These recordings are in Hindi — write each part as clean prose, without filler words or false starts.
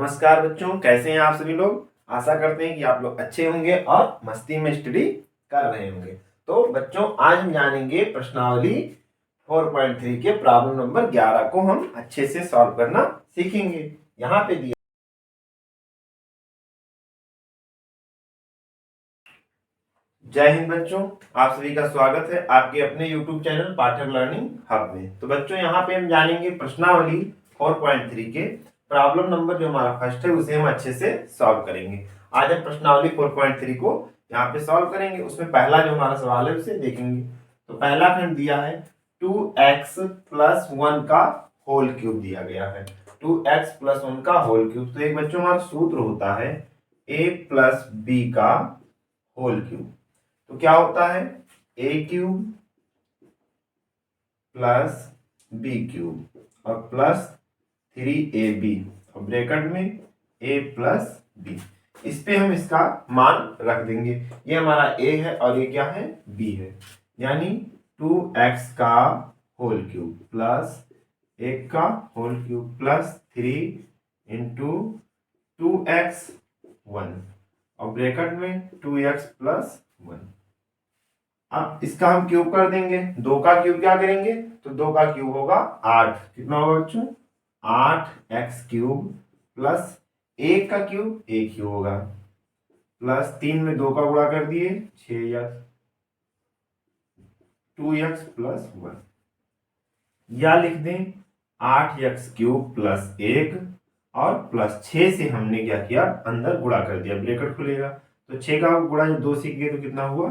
नमस्कार बच्चों, कैसे हैं आप सभी लोग। आशा करते हैं कि आप लोग अच्छे होंगे और मस्ती में स्टडी कर रहे होंगे। तो बच्चों, आज हम जानेंगे प्रश्नावली 4.3 के प्रॉब्लम नंबर 11 को हम अच्छे से सॉल्व करना सीखेंगे। यहाँ पे दिया जय हिंद बच्चों, आप सभी का स्वागत है आपके अपने YouTube चैनल पाठक लर्निंग हब में। तो बच्चों, यहाँ पे हम जानेंगे प्रश्नावली 4.3 के प्रॉब्लम नंबर जो हमारा फर्स्ट है उसे हम अच्छे से सॉल्व करेंगे। आज हम प्रश्नावली 4.3 को यहाँ पे सॉल्व करेंगे। उसमें पहला जो हमारा सवाल है उसे देखेंगे। तो पहला खंड दिया है 2x प्लस 1 का होल क्यूब दिया गया है। 2x प्लस 1 का होल क्यूब। तो एक बच्चों हमारा सूत्र होता है a प्लस b का होल क्यूब। तो क्या होता है a cube plus b cube और प्लस 3ab और ब्रैकेट में a प्लस b। इस पे हम इसका मान रख देंगे। ये हमारा a है और ये क्या है b है, यानी 2x का होल क्यूब प्लस 1 का whole cube plus 3 into 2x 1 और ब्रैकेट में 2x प्लस 1। अब इसका हम क्यूब कर देंगे। 2 का क्यूब क्या करेंगे, तो 2 का क्यूब होगा 8। कितना होगा बच्चों, 8x क्यूब प्लस 1 का क्यूब 1 ही होगा प्लस 3 में 2 का गुणा कर दिए 6x 2x प्लस 1, या लिख दें 8x क्यूब प्लस 1 और प्लस 6 से हमने क्या किया, अंदर गुणा कर दिया, ब्रैकेट खुलेगा। तो 6 का गुणा जब 2 से किए तो कितना हुआ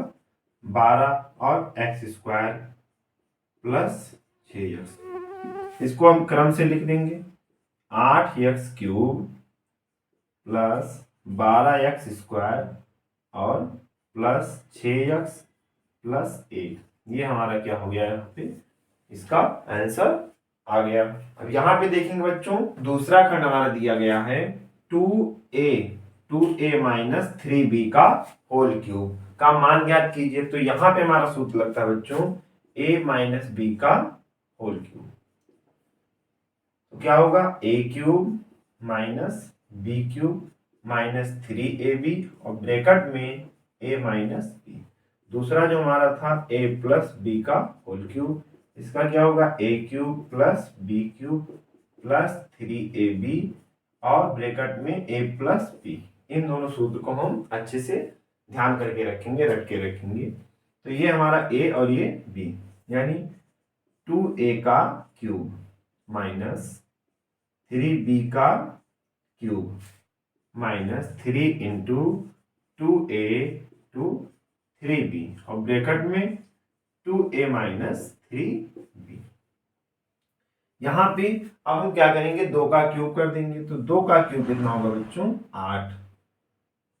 12 और x स्क्वायर प्लस 6x। इसको हम क्रम से लिख देंगे 8x cube plus 12x square और प्लस 6x प्लस 1। ये हमारा क्या हो गया, यहाँ पे इसका आंसर आ गया। अब यहाँ पे देखेंगे बच्चों, दूसरा खंड हमारा दिया गया है 2a माइनस 3b का होल क्यूब का मान ज्ञात कीजिए। तो यहाँ पे हमारा सूत्र लगता है बच्चों a माइनस b का होल क्यूब। तो क्या होगा a cube minus b cube minus 3ab और ब्रैकेट में a माइनस b। दूसरा जो हमारा था a प्लस b का होल क्यूब, इसका क्या होगा a cube plus b cube plus 3ab और ब्रैकेट में a प्लस b। इन दोनों सूत्र को हम अच्छे से ध्यान करके रखेंगे, रट के रखेंगे। तो ये हमारा a और ये b, यानी 2a का क्यूब माइनस 3b का cube minus 3 into 2a to 3b और ब्रैकेट में 2a माइनस 3b। यहाँ पे अब हम क्या करेंगे, 2 का क्यूब कर देंगे। तो 2 का क्यूब कितना होगा बच्चों 8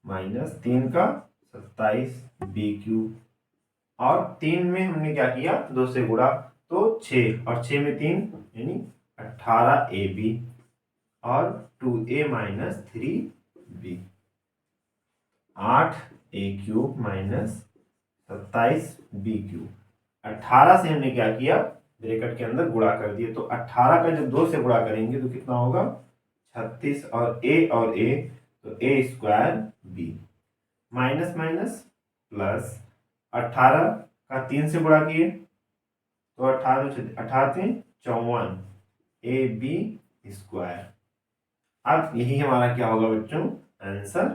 माइनस 3 का 27b क्यूब और 3 में हमने क्या किया 2 से गुणा तो 6 और 6 में 3 यानी 18ab और 2a minus 3b। 8a cube minus 27b cube. 18 से हमने क्या किया, ब्रैकेट के अंदर गुणा कर दिए। तो 18 का जब 2 से गुणा करेंगे तो कितना होगा 36 और a तो a square b minus minus plus 18 का 3 से गुणा किए तो 18 54 a b स्क्वायर। अब यही हमारा क्या होगा बच्चों आंसर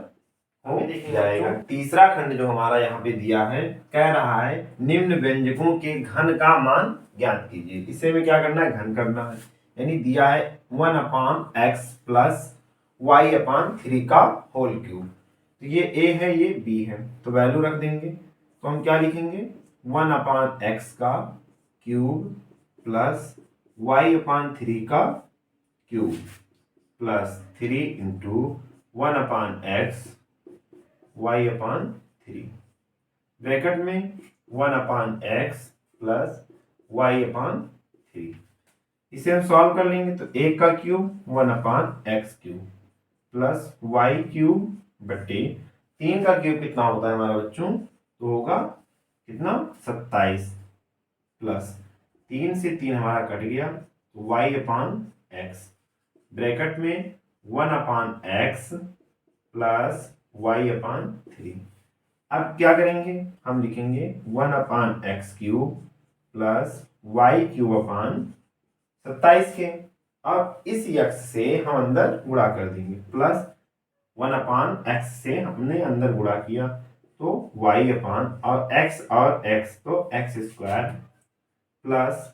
हो जाएगा। तीसरा खंड जो हमारा यहाँ पे दिया है, कह रहा है निम्न व्यंजकों के घन का मान ज्ञात कीजिए। इसे में क्या करना है, घन करना है। यानी दिया है 1/x प्लस y/3 का होल क्यूब। तो ये a है ये b है, तो वैल्यू रख देंगे। तो हम क्या लिखेंगे 1/x का क्यूब प्लस y/3 का cube plus 3 into 1/x y/3 bracket में 1/x प्लस y/3। इसे हम सॉल्व कर लेंगे। तो 1 का cube 1/x cube plus y cube बटे 3 का क्यूब कितना होता है हमारा बच्चों, तो होगा कितना 27 प्लस 3 से 3 हमारा कट गया y/x ब्रैकेट में 1/x प्लस y/3। अब क्या करेंगे, हम लिखेंगे 1/x³ प्लस y³ 27 के। अब इस x से हम अंदर गुणा कर देंगे, प्लस 1/x से हमने अंदर गुणा किया तो और x तो x² प्लस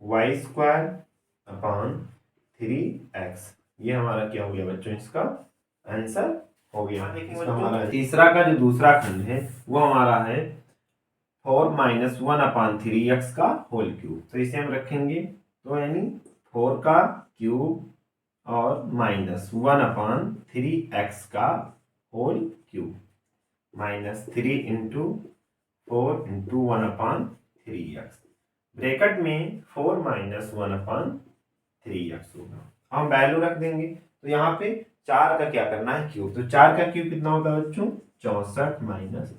y²/3x। ये हमारा क्या हो गया बच्चों, इसका आंसर हो गया। इसका हमारा तीसरा का जो दूसरा खंड है वो हमारा है 4 - 1/3x³। तो इसे हम रखेंगे, तो यानी 4 का क्यूब और -1/3x³ -3 into 4 into 1/3x। Bracket में 4 - 1/3x होगा। हम वैल्यू रख देंगे, तो यहाँ पे 4 का क्या करना है, क्यूब। तो 4 का क्यूब कितना होता है बच्चों, 64 माइनस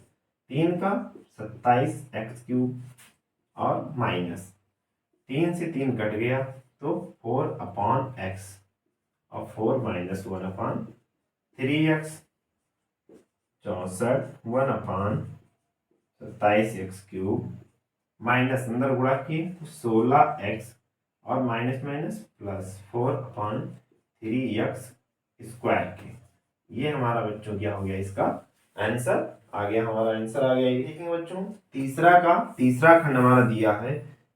3 का 27x³ और माइनस 3 से 3 कट गया तो 4/x और 4 - 1/3x 64 1/27x³ माइनस अंदर गुणा किए तो 16x और माइनस माइनस प्लस 4/3x² के। ये हमारा बच्चों क्या हो गया, इसका आंसर आ गया। हमारा आंसर आ गया। देखेंगे बच्चों, तीसरा खंड हमारा दिया है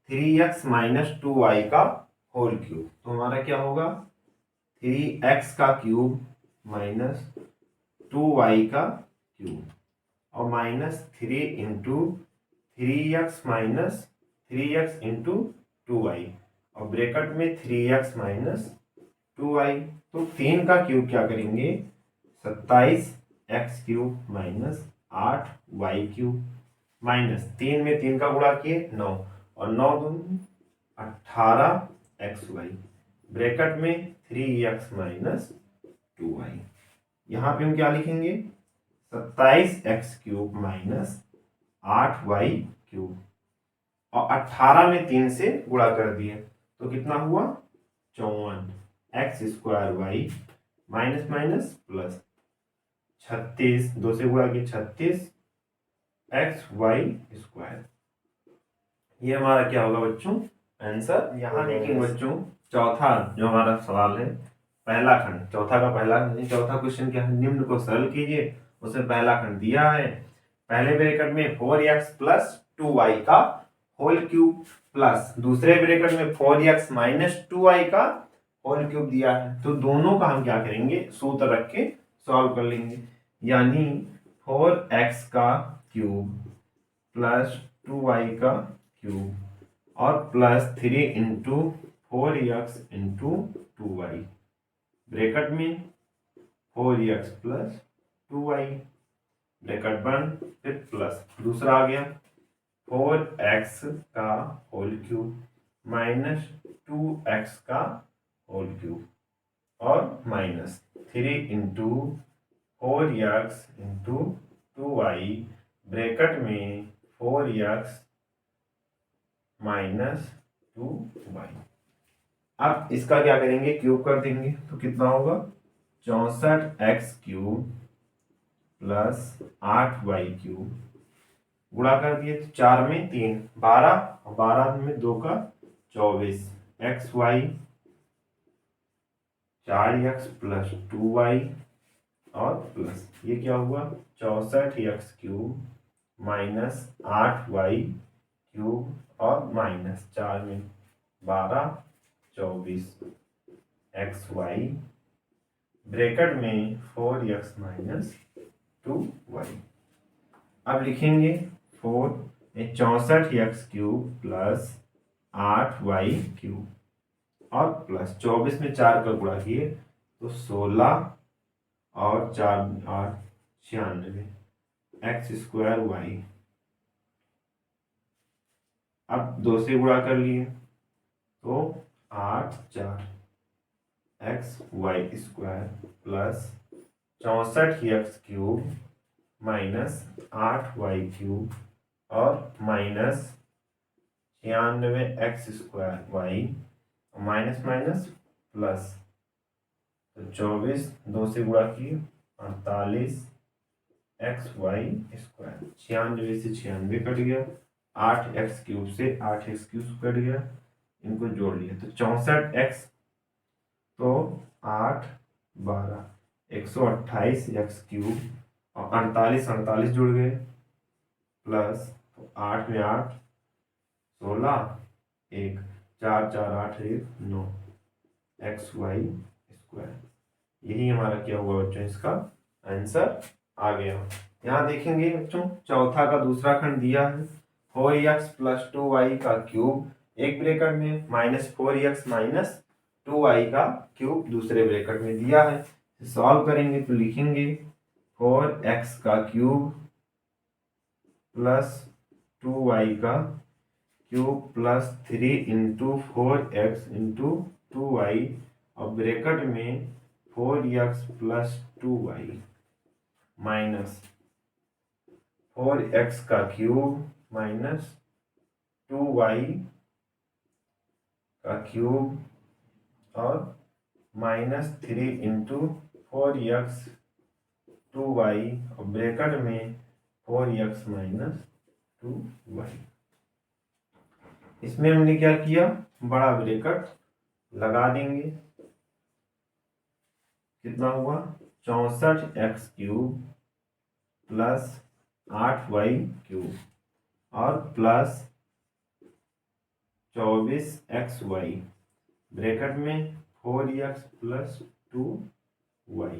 3x - 2y³। तो हमारा क्या होगा, 3x³ माइनस 2y³ और -3 into 3x - 3x into 2y और ब्रैकेट में 3x - 2y। तो 3 का क्यूब क्या करेंगे, 27x³ माइनस 8y³ माइनस 3 में 3 का गुणा किए 9 और 9 दूनी 18xy ब्रैकेट में 3x - 2y। यहाँ पे हम क्या लिखेंगे, 27x³ माइनस 8y³ और 18 में 3 से गुणा कर दिए तो कितना हुआ, 54x² माइनस माइनस प्लस 36, 2 से गुणा किए 36xy²। ये हमारा क्या होगा बच्चों, आंसर। यहाँ देखेंगे बच्चों, चौथा जो हमारा सवाल है, पहला खंड, चौथा क्वेश्चन क्या है, निम्न को सरल कीजिए। उसमें पहला खंड दिया है, पहले ब्रैकेट में 4x प्लस 2y³ प्लस दूसरे ब्रैकेट में 4x माइनस 2y³ दिया है। तो दोनों का हम क्या करेंगे, सूत्र रख के सॉल्व कर लेंगे। यानी 4x³ प्लस 2y³ और plus 3 into 4x into 2y bracket में 4x प्लस 2y ब्रैकेट बंद, फिर प्लस दूसरा आ गया 4x³ माइनस 2x³ और minus 3 into 4x into 2y bracket में 4x माइनस 2y। अब इसका क्या करेंगे, क्यूब कर देंगे तो कितना होगा, 64x³ प्लस 8y³ गुणा कर दिए तो 4 में 3 12 और 12 में 2 का 24 xy 4x प्लस 2y और प्लस ये क्या हुआ, 64x³ माइनस 8y³ और माइनस 4 में 12 24 xy ब्रैकेट में 4x माइनस 2y। अब लिखेंगे 64x³ प्लस 8y³ और प्लस 24 में 4 का गुणा किए तो 16 और 4 8 96 x²y। अब 2 से गुणा कर लिए तो 8 4 xy² plus 64x³ minus 8y³ और minus 96 x² y minus minus plus तो 24 2 से गुणा किए 48 एक्स वाई स्क्वायर, 96 से 96 कट गया, 8x³ से 8x³ कट गया, इनको जोड़ लिया तो 64x, तो 8 12 128x³ और 48 48 जुड़ गए प्लस, तो 8 में 8 16 1 4 4 8 1 9 एक्स वाई स्क्वायर। यही हमारा क्या हुआ बच्चों, इसका आंसर आ गया। यहाँ देखेंगे बच्चों चौथा का दूसरा खंड दिया है 4x + 2y का क्यूब एक ब्रैकेट में -4x - 2y का क्यूब दूसरे ब्रैकेट में दिया है। सॉल्व करेंगे तो लिखेंगे 4x का क्यूब प्लस 2y का क्यूब प्लस 3 × 4x × 2y और ब्रैकेट में 4x + 2y माइनस 4x का क्यूब माइनस 2y का क्यूब और -3 × 4x 2y और ब्रैकेट में 4x - 2y। इसमें हमने क्या किया, बड़ा ब्रैकेट लगा देंगे। कितना हुआ 64x³ प्लस 8y³ और प्लस 24xy ब्रैकेट में 4x + 2y।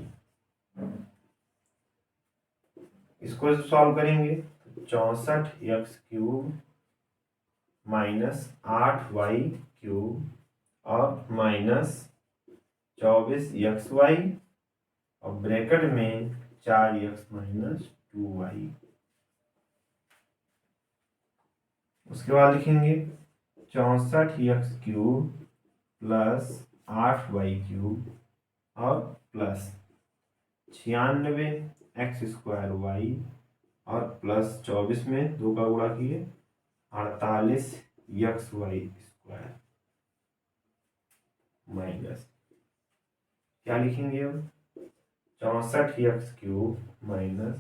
इसको सॉल्व करेंगे 64x³ माइनस 8y³ और माइनस 24xy और ब्रैकेट में 4x - 2y। उसके बाद लिखेंगे 64x³ प्लस 8y³ और प्लस 96x² और प्लस 24 में 2 का गुणा किए 48xy² माइनस क्या लिखेंगे अब 64x³ माइनस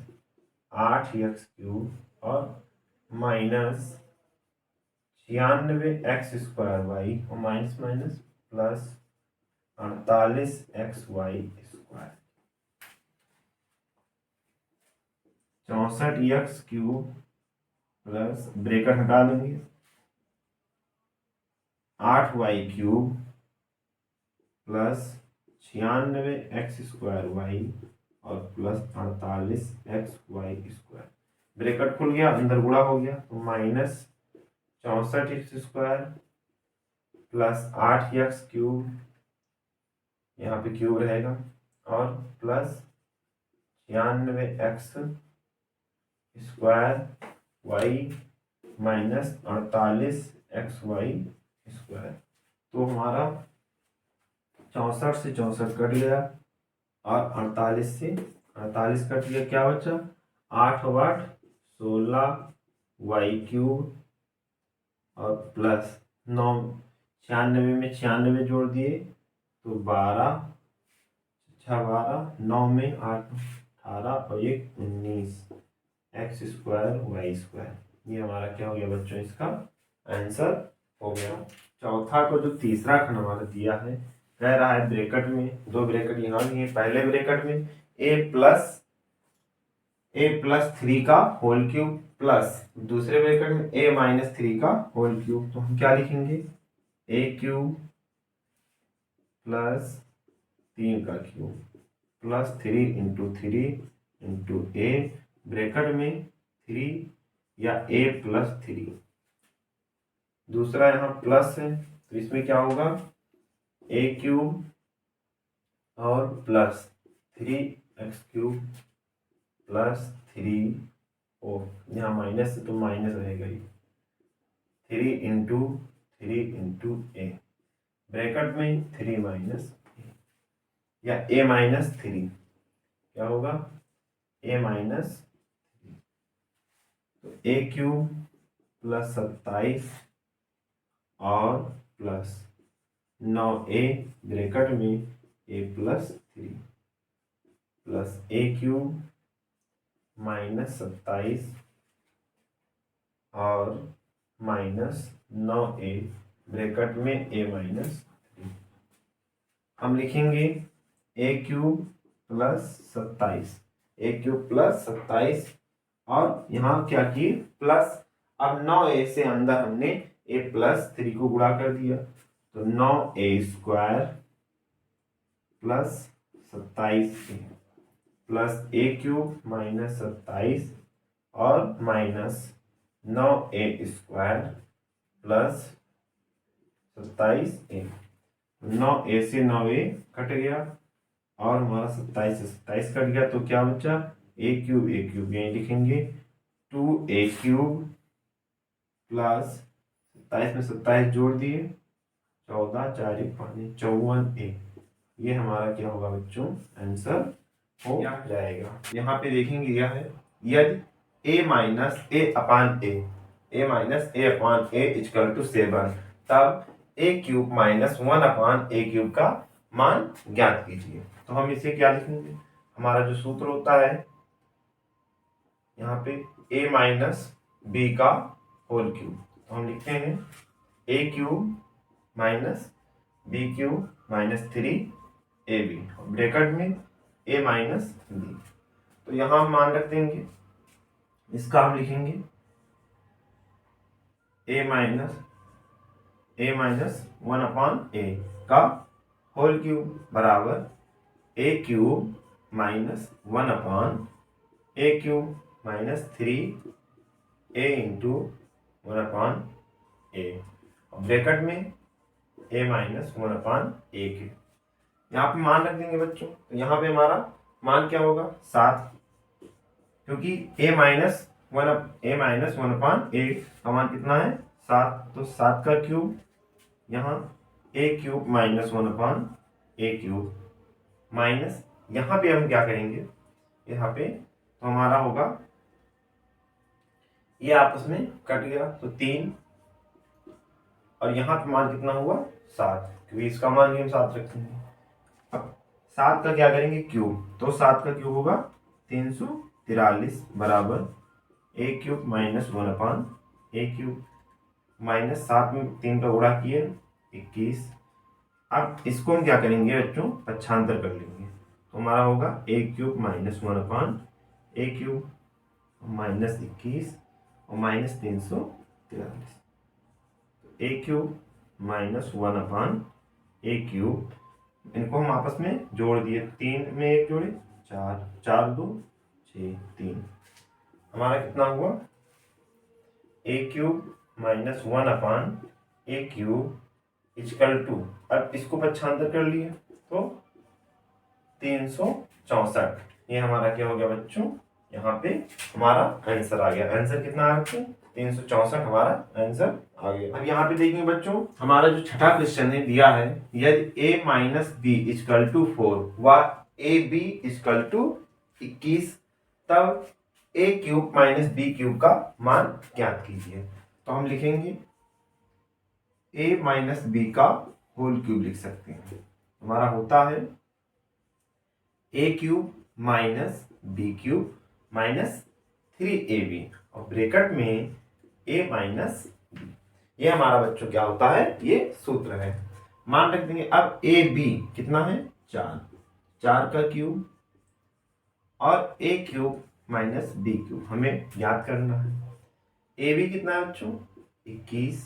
8x³ और माइनस 96x² और minus minus plus 48xy²। 64x³ plus bracket हटा देंगे 8y³ प्लस 96x² और प्लस 48xy²। ब्रैकेट खुल गया, अंदर गुणा हो गया तो माइनस 64x² प्लस 8x³ यहाँ पे क्यूब रहेगा और प्लस 96x² माइनस 48xy²। तो हमारा 64 से 64 कट गया और 48 से 48 कट गया, क्या बचा 8 और 8 16y³ और प्लस 9 96 में 96 जोड़ दिए तो 12 6 12 9 में 8 18 और 1 19 x² y²। ये हमारा क्या हो गया बच्चों, इसका आंसर हो गया। चौथा को जो तीसरा खंड हमारा दिया है कह रहा है ब्रैकेट में 2 ब्रैकेट यहाँ दिए, पहले ब्रैकेट में a+3 का होल क्यूब प्लस दूसरे ब्रैकेट में a-3 का होल क्यूब। तो हम क्या लिखेंगे a³ प्लस 3 का क्यूब प्लस 3 × 3 × a ब्रैकेट में 3 या a+3। दूसरा यहाँ प्लस है तो इसमें क्या होगा a³ और प्लस 3x³ प्लस 3 और यहाँ माइनस है तो माइनस रहेगा ही 3 × 3 × a ब्रैकेट में 3 माइनस या a-3 क्या होगा a-3। तो a³ प्लस 27 और प्लस 9a ब्रैकेट में ए plus 3 plus a cube minus 27 और माइनस 9a ब्रैकेट में a माइनस 3। हम लिखेंगे ए क्यूब प्लस 27, ए क्यूब प्लस 27 और यहाँ क्या किए प्लस। अब 9a से अंदर हमने a प्लस 3 को गुणा कर दिया तो 9a square plus 27a plus a cube minus 27 और minus 9a square plus 27a। 9a से 9a कट गया और हमारा 27 से 27 कट गया तो क्या बचा ए क्यूब यही लिखेंगे 2a क्यूब प्लस 27 में 27 जोड़ दिए 14 4 1 5 54a। ये हमारा क्या होगा बच्चों आंसर हो जाएगा। यहाँ पे देखेंगे यह है यदि a minus a upon a equal to 7 तब a cube minus 1 upon a cube का मान ज्ञात कीजिए। तो हम इसे क्या लिखेंगे, हमारा जो सूत्र होता है यहाँ पे a माइनस बी का होल क्यूब, तो हम लिखते हैं a cube minus b cube minus 3ab bracket में a माइनस बी। तो यहाँ हम मान रख देंगे, इसका हम लिखेंगे a माइनस 1 अपान a का होल क्यूब बराबर a cube minus 1 upon a cube minus 3a into 1 upon a bracket में a माइनस 1 अपान a के। यहाँ पे मान रख देंगे बच्चों, तो यहाँ पे हमारा मान क्या होगा 7, क्योंकि a माइनस 1 अपान a का मान कितना है 7, तो 7 का क्यूब यहाँ a cube minus 1 upon a cube minus यहाँ पे हम क्या करेंगे, यहाँ पे तो हमारा होगा ये आपस में कट गया तो 3 और यहाँ पे मान कितना हुआ 7, क्योंकि इसका मान भी हम 7 रखेंगे। अब 7 का क्या करेंगे क्यूब, तो 7 का क्यूब होगा 343 बराबर a cube minus 1 upon a cube minus 7 में 3 का गुणा किए 21। अब इसको हम क्या करेंगे बच्चों पक्षांतर कर लेंगे, तो हमारा होगा ए cube minus 1 upon a cube minus 21 और minus 343 A cube minus 1 upon a cube, इनको हम आपस में जोड़ दिए 3 में 1 जोड़े 4, 4 2 6 3, हमारा कितना हुआ a cube minus 1 upon a cube equal to, अब इसको पक्षांतर कर लिए तो 364। ये हमारा क्या हो गया बच्चों, यहाँ पे हमारा आंसर आ गया। आंसर कितना आ गया 364 हमारा आंसर आ गया। अब यहाँ पे देखेंगे बच्चों हमारा जो छठा क्वेश्चन है दिया है यदि a minus b equal to 4 व ए बी इक्वल टू 21 तब a cube minus b cube का मान ज्ञात कीजिए। तो हम लिखेंगे a माइनस बी का होल क्यूब लिख सकते हैं, हमारा होता है a cube minus b cube minus 3ab और ब्रैकेट में a माइनस बी। ये हमारा बच्चों क्या होता है, ये सूत्र है। मान रख देंगे अब ए बी कितना है 4, 4 का क्यूब और a cube minus b cube हमें याद करना है। ए बी कितना है बच्चों 21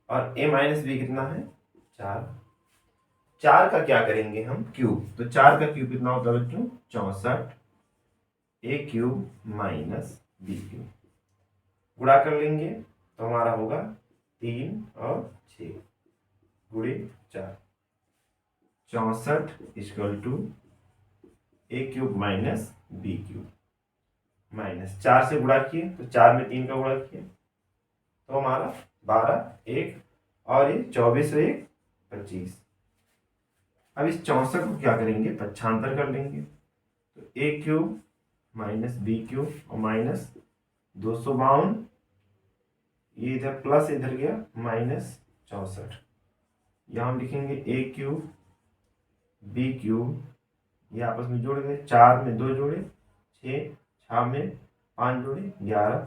और a माइनस बी कितना है 4। 4 का क्या करेंगे हम क्यूब, तो 4 का क्यूब कितना होता है बच्चों 64 ए क्यूब माइनस बी क्यूब गुणा कर लेंगे तो हमारा होगा 3 और 6 गुणे 4, 64 equal to a cube minus b cube minus 4 से गुणा किए तो 4 में 3 का गुणा किए तो हमारा 12 1 और ये 24 और 1 25। अब इस 64 को क्या करेंगे पक्षांतर कर लेंगे तो ए क्यूब माइनस बी क्यूब और माइनस 252, ये इधर प्लस इधर गया माइनस 64। यहाँ हम लिखेंगे ए क्यूब बी क्यूब, ये आपस में जोड़ गए, 4 में 2 जोड़े 6, 6 में 5 जोड़े 11,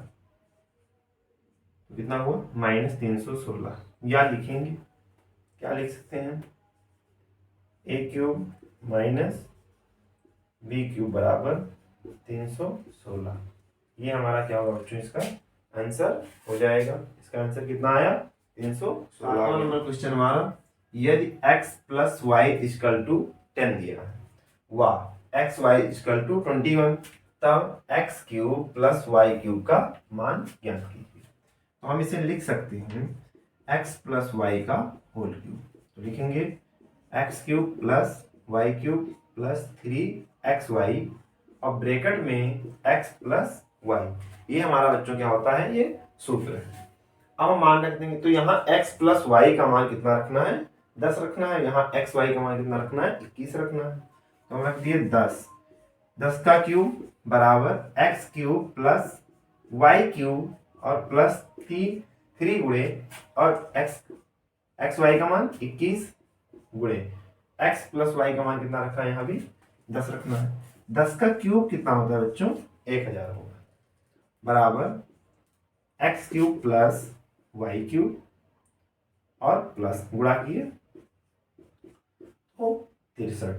तो कितना हुआ -316। या लिखेंगे, क्या लिख सकते हैं, a cube minus b cube बराबर 316। ये हमारा क्या होगा बच्चों, इसका आंसर हो जाएगा। इसका आंसर कितना आया, 316। 8वां नंबर क्वेश्चन हमारा, यदि x plus y equal to 10 दिया है, वाह एक्स वाई इक्वल टू 21, तब x cube plus y cube का मान ज्ञात कीजिए। तो हम इसे लिख सकते हैं एक्स प्लस वाई का होल क्यूब। तो लिखेंगे x cube plus y cube plus 3xy और ब्रैकेट में x प्लस वाई। ये हमारा बच्चों क्या होता है, ये सूत्र है। अब हम मान रख देंगे, तो यहाँ x प्लस वाई का मान कितना रखना है, 10 रखना है। यहाँ एक्स वाई का मान कितना रखना है, 21 रखना है। तो हम रख दिए 10, 10 का क्यूब बराबर x cube plus y cube और प्लस 3 गुणे और एक्स वाई का मान 21 गुणे एक्स प्लस वाई का मान कितना रखा है, यहाँ भी 10 रखना है। 10 का क्यूब कितना होता है बच्चों, 1000 होगा, बराबर x cube plus y cube और प्लस गुणा किए तो 63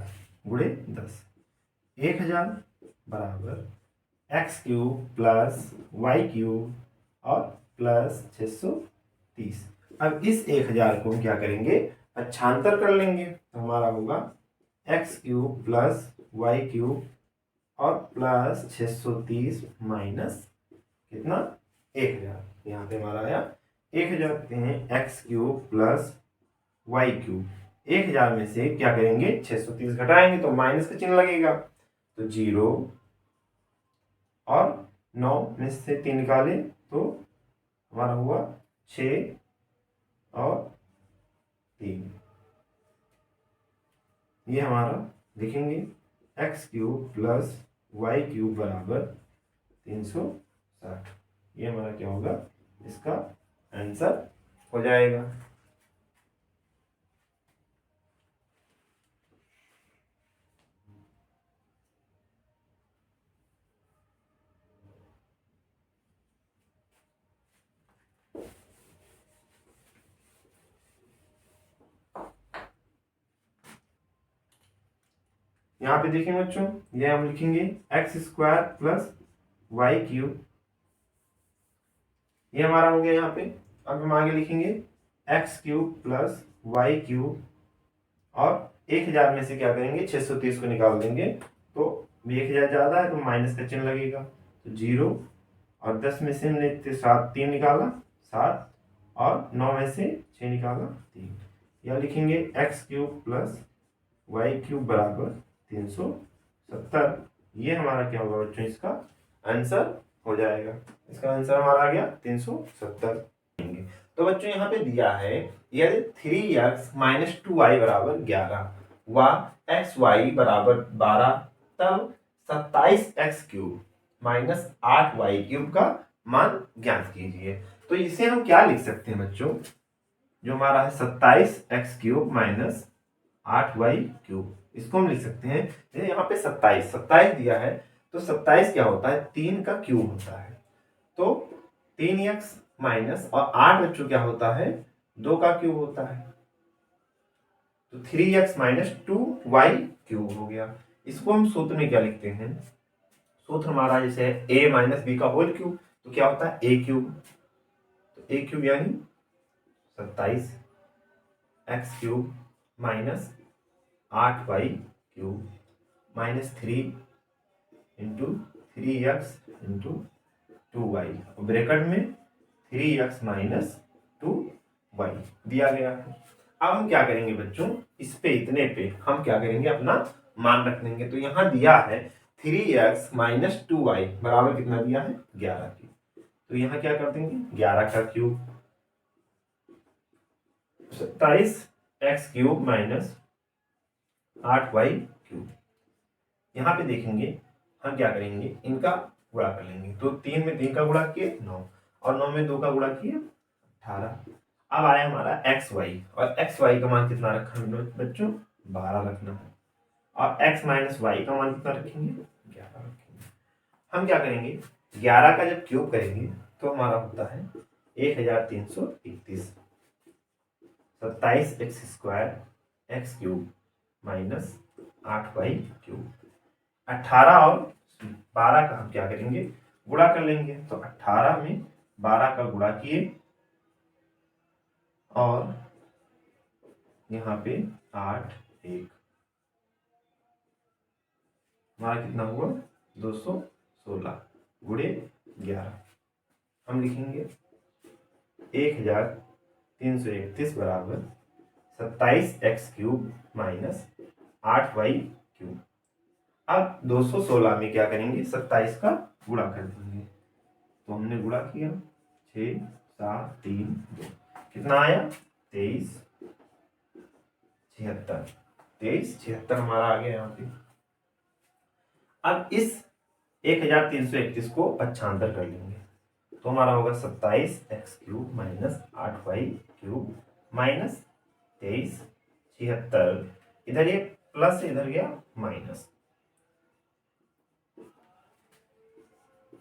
गुणे 10, 1000 बराबर x cube plus y cube और प्लस 630। अब इस 1000 को हम क्या करेंगे, पक्षांतर कर लेंगे, तो हमारा होगा x cube plus y cube और प्लस 630 माइनस कितना, 1000। यहाँ पे हमारा आया 1000। कहते हैं x cube plus y cube, 1000 में से क्या करेंगे, 630 घटाएंगे तो माइनस का चिन्ह लगेगा, तो 0 और 9 में से 3 निकाले तो हमारा हुआ 6 और 3। ये हमारा लिखेंगे x cube plus y cube बराबर 360। ये हमारा क्या होगा, इसका आंसर हो जाएगा। यहाँ पे देखें बच्चों, ये हम लिखेंगे x square plus y cube, ये हमारा हो गया यहाँ पे। अब हम आगे लिखेंगे x cube plus y cube और 1000 में से क्या करेंगे, 630 को निकाल देंगे, तो 1000 ज्यादा है तो माइनस का चिन्ह लगेगा, तो 0 और 10 में से हमने 3 निकाला 7 और 9 में से 6 निकाला 3। या लिखेंगे x cube plus y cube बराबर 370। ये हमारा क्या होगा बच्चों, इसका आंसर हो जाएगा। इसका आंसर हमारा आ गया 370। तो बच्चों यहाँ पे दिया है, यदि 3x माइनस 2y बराबर 11 व xy बराबर 12, तब 27x cube minus 8y cube का मान ज्ञात कीजिए। तो इसे हम क्या लिख सकते हैं बच्चों, जो हमारा है 27x cube minus 8y cube, इसको हम लिख सकते हैं। यहाँ पे 27 दिया है, तो 27 क्या होता है, 3 का क्यूब होता है, तो 3x माइनस और 8 बच्चों क्या होता है, 2 का क्यूब होता है, तो 3x माइनस 2y क्यूब हो गया। इसको हम सूत्र में क्या लिखते हैं, सूत्र हमारा जैसे a माइनस बी का होल क्यूब, तो क्या होता है a क्यूब, तो a क्यूब यानी 27x cube minus 8y cube minus 3 into 3x into 2y, bracket में 3x माइनस 2y दिया गया है। अब हम क्या करेंगे बच्चों, इस पे इतने पे हम क्या करेंगे, अपना मान रख देंगे। तो यहाँ दिया है 3x माइनस 2y बराबर कितना दिया है, 11 की, तो यहाँ क्या कर देंगे 11 का cube, 27x cube minus 8y cube. यहाँ पे देखेंगे हम क्या करेंगे, इनका गुणा कर लेंगे, तो 3 में 3 का गुणा किए 9 और 9 में 2 का गुणा किए 18। अब आया हमारा एक्स वाई, और एक्स वाई का मान कितना रखा है बच्चों, 12 रखना है। और x माइनस वाई का मान कितना रखेंगे, 11 रखेंगे। हम क्या करेंगे, 11 का जब क्यूब करेंगे तो हमारा होता है 1331, 27x² x cube minus 8y cube. 18 और 12 का हम क्या करेंगे, गुणा कर लेंगे। तो 18 में 12 का गुणा किए और यहाँ पे 8 1 हमारा कितना हुआ 216 गुणे 11। हम लिखेंगे 1331 बराबर 27x³ माइनस 8y क्यूब। अब 216 में क्या करेंगे, 27 का गुणा कर देंगे। तो हमने गुणा किया 6 7 3 2 कितना आया 2376 हमारा आ गया यहाँ पे। अब इस 1331 को पक्षांतर कर लेंगे तो हमारा होगा 27x³ minus 8y cube minus 2376। इधर ये प्लस से इधर गया माइनस,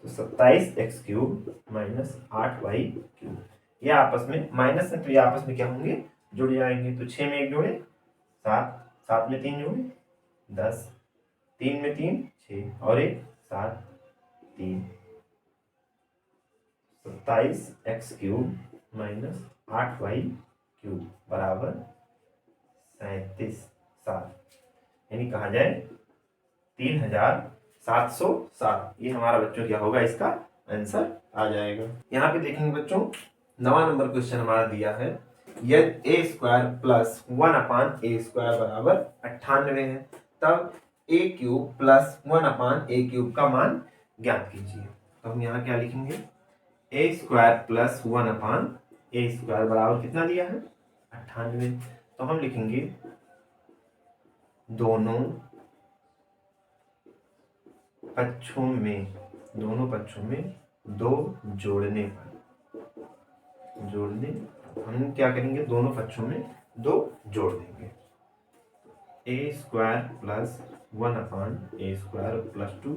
तो 27x³ माइनस 8y क्यूब। ये आपस में माइनस है तो ये आपस में क्या होंगे, जुड़ जाएंगे। तो 6 में 1 जोड़े 7, 7 में 3 जोड़े 10, 3 में 3 6 और 1 7 3, 27x³ माइनस 8y क्यूब बराबर 37 7, यानी कहा जाए 3707। ये हमारा बच्चों क्या होगा, इसका आंसर आ जाएगा। यहाँ पे देखेंगे बच्चों 9वां नंबर क्वेश्चन हमारा दिया है, यदि a² प्लस 1/a² बराबर 98 है तब a³ प्लस 1/a³ का मान ज्ञात कीजिए। तो हम यहाँ क्या लिखेंगे, a² प्लस 1/a² बराबर कितना दिया है 98। तो हम लिखेंगे दोनों पक्षों में 2 जोड़ने हम क्या करेंगे, दोनों पक्षों में 2 जोड़ देंगे। a² प्लस 1/a² प्लस 2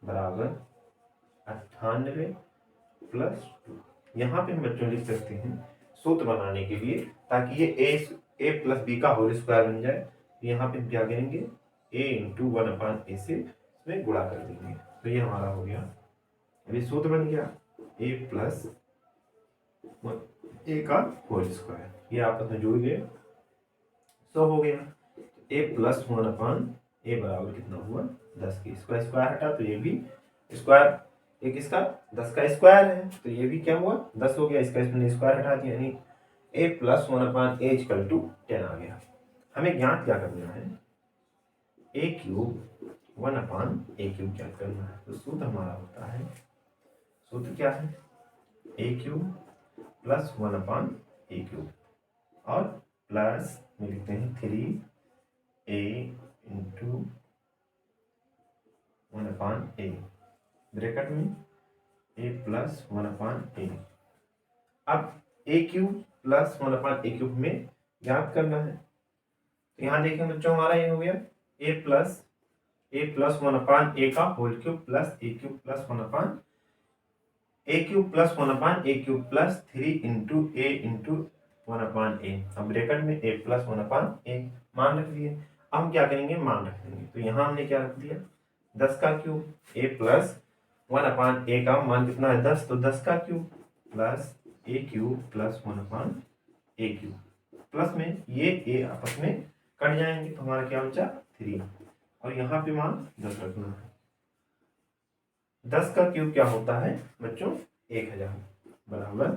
बराबर 98 प्लस 2। यहाँ पे हम बच्चों लिख सकते हैं सूत्र बनाने के लिए, ताकि ये a प्लस b का होल स्क्वायर बन जाए। यहाँ पे क्या करेंगे, a इंटू 1/a से इसमें गुणा कर देंगे। तो ये हमारा हो गया, अभी सूत्र बन गया a प्लस a का होल स्क्वायर, ये आपस में जुड़ गए। तो हो गया a प्लस 1/a बराबर कितना हुआ 10 की स्क्वायर हटा तो ये भी स्क्वायर, एक इसका 10 का स्क्वायर है तो ये भी क्या हुआ 10 हो गया, इसका इसमें स्क्वायर हटा दिया, यानी a plus 1/a equal to 10 आ गया। हमें ज्ञात क्या करना है, a³ 1/a³ ज्ञात करना है। तो सूत्र हमारा होता है, सूत्र क्या है, a³ प्लस 1/a³ और प्लस में लिखते हैं 3a इंटू 1/a ब्रैकेट में a प्लस 1/a। अब a³ प्लस 1/a³ में ज्ञात करना है। तो यहाँ देखें बच्चों हमारा ये हो गया a प्लस 1/a का whole cube plus a³ plus 1/a³ plus 3 into a into 1/a। अब ब्रैकेट में a प्लस 1/a मान रख दिए। अब हम क्या करेंगे, मान रख देंगे। तो यहाँ हमने क्या रख दिया 10 का क्यूब, a प्लस 1/a का मान कितना है 10, तो 10 का cube plus a³ plus 1/a³ plus में ये a आपस में कट जाएंगे तो हमारा क्या बचा 3, और यहाँ पे मान 10 रखना है। 10 का क्यूब क्या होता है बच्चों 1000 बराबर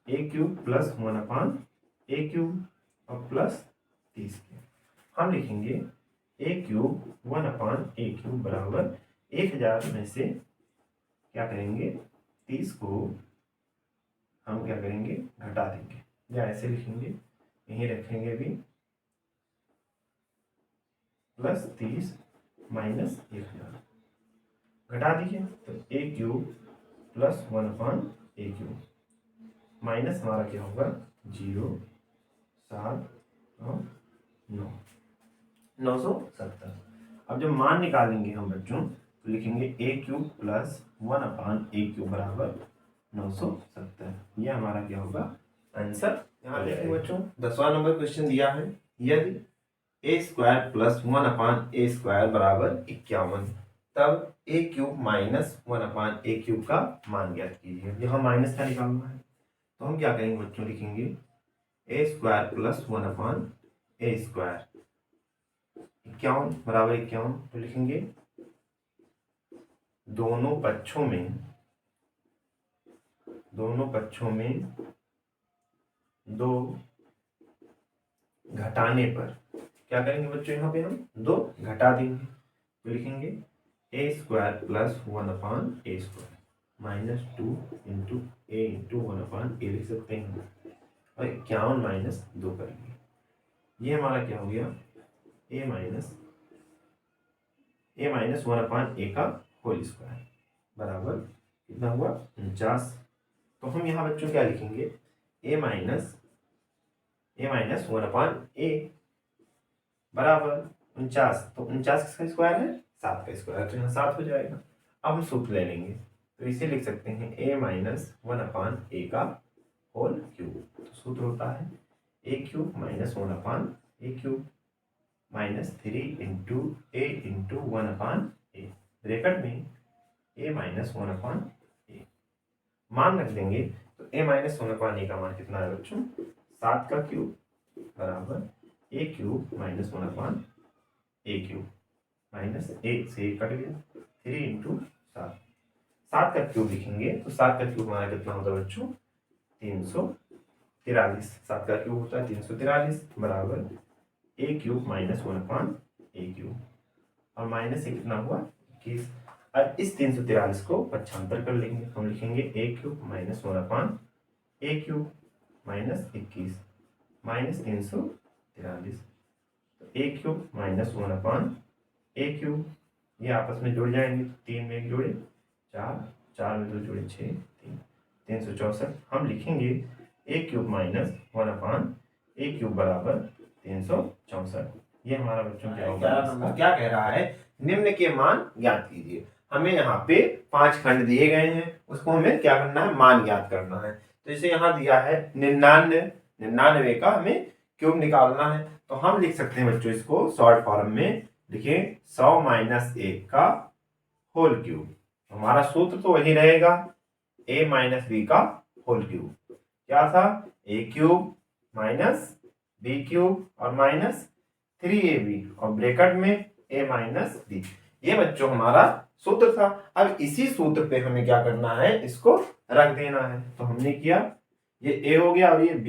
a³ प्लस 1/a³ और प्लस 30 के। हम लिखेंगे a³ 1/a³ बराबर 1000 में से क्या करेंगे 30 को हम क्या करेंगे घटा देंगे, या ऐसे लिखेंगे, यहीं रखेंगे भी प्लस 30 माइनस 1000 घटा दीजिए। तो a³ प्लस 1/a³ माइनस हमारा क्या होगा 0 7 और 9। 970। अब जब मान निकालेंगे हम बच्चों तो लिखेंगे a cube plus 1/a cube बराबर 970। ये हमारा क्या होगा आंसर। यहाँ देखेंगे बच्चों 10वां नंबर क्वेश्चन दिया है, यदि a स्क्वायर प्लस 1/a² बराबर 51, तब a क्यूब माइनस 1/a³ का मान ज्ञात कीजिए। यहाँ माइनस का निकालना है तो हम क्या करेंगे बच्चों, लिखेंगे a स्क्वायर प्लस 1/a², 51 बराबर 51। तो लिखेंगे दोनों पक्षों में 2 घटाने पर क्या करेंगे बच्चों, यहाँ पे हम 2 घटा देंगे तो लिखेंगे a square plus 1/a² minus 2 into a into 1/a लिख सकते हैं और 51 माइनस 2 करेंगे। ये हमारा क्या हो गया a माइनस 1/a का होल स्क्वायर बराबर कितना हुआ 49। तो हम यहाँ बच्चों क्या लिखेंगे a माइनस 1/a बराबर 49। तो 49 किसका स्क्वायर है 7 का स्क्वायर, तो यहाँ 7 हो जाएगा। अब हम सूत्र ले लेंगे तो इसे लिख सकते हैं a माइनस 1/a का होल क्यूब। तो सूत्र होता है a cube minus 1/a³ minus 3 into a into 1/a bracket में a माइनस 1/a मान रख देंगे तो a माइनस 1/a का मान कितना है बच्चों 7 का क्यूब बराबर a cube minus 1/a³ minus 1 से कट गया 3 इंटू 7 का क्यूब लिखेंगे तो 7 का क्यूब हमारा कितना होता है बच्चों 343। 7 का क्यूब होता है 343 बराबर a क्यूब माइनस 1/a³ और माइनस से कितना हुआ 21। अब इस 343 को पक्षांतर कर लेंगे, हम लिखेंगे a cube minus 1/a³ minus 21 minus 343। तो a क्यूब माइनस 1/a³ ये आपस में जुड़ जाएंगे, 3 में 1 जोड़े 4, 4 में 2 जोड़े 6, 364। हम लिखेंगे a क्यूब माइनस 1/a³ बराबर 364। ये हमारा बच्चों क्या होगा, क्या कह रहा है निम्न के मान ज्ञात कीजिए। हमें यहाँ पे 5 खंड दिए गए हैं, उसको हमें क्या करना है मान ज्ञात करना है। तो इसे यहाँ दिया है 99 का हमें क्यूब निकालना है। तो हम लिख सकते हैं बच्चों इसको शॉर्ट फॉर्म में, लिखिए 100 माइनस 1 का होल क्यूब। हमारा सूत्र तो वही रहेगा a माइनस b का होल क्यूब। क्या था a cube minus b cube और माइनस 3ab और ब्रैकेट में a माइनस b। ये बच्चों हमारा सूत्र था। अब इसी सूत्र पे हमें क्या करना है, इसको रख देना है। तो हमने किया, ये a हो गया और ये b,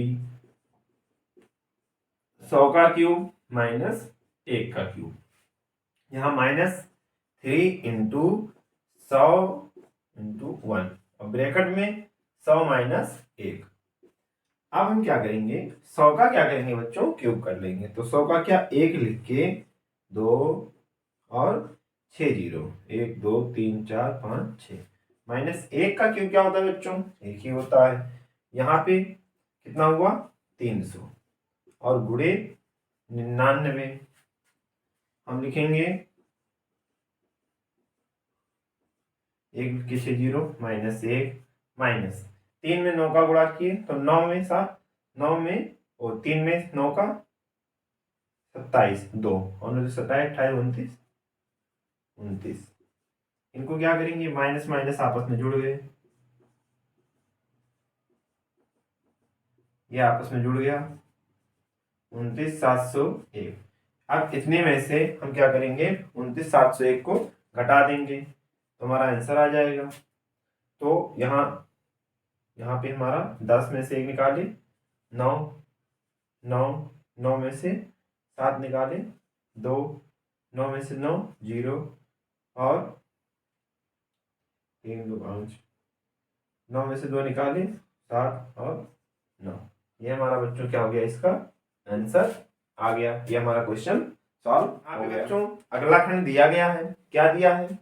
100 का क्यूब माइनस 1 का क्यूब, यहाँ माइनस 3 इंटू 100 इंटू 1 और ब्रैकेट में 100 माइनस 1। अब हम क्या करेंगे 100 का क्या करेंगे बच्चों क्यूब कर लेंगे। तो 100 का क्या 1 लिख के 2 और 6 0 1 2 3 4 5 6 माइनस 1 का क्यूब क्या होता है बच्चों 1 ही होता है। यहाँ पे कितना हुआ 300 और गुणे 99। हम लिखेंगे 1 के 6 0 माइनस 1 माइनस 3 में 9 का गुणा किए तो 9 में 7, 9 में और 3 में 9 का 27, 2 और 27 28 29। इनको क्या करेंगे माइनस माइनस आपस में जुड़ गए, ये आपस में जुड़ गया 29701। अब इतने में से हम क्या करेंगे 29701 को घटा देंगे तो हमारा आंसर आ जाएगा। तो यहाँ पे हमारा 10 में से 1 निकाले 9, 9, 9 में से 7 निकाले 2, 9 में से 9 0 और 3 2 5, 9 में से 2 निकाले 7 और 9। ये हमारा बच्चों क्या हो गया, इसका आंसर आ गया। ये हमारा क्वेश्चन सॉल्व हो गया। बच्चों अगला खंड दिया गया है, क्या दिया है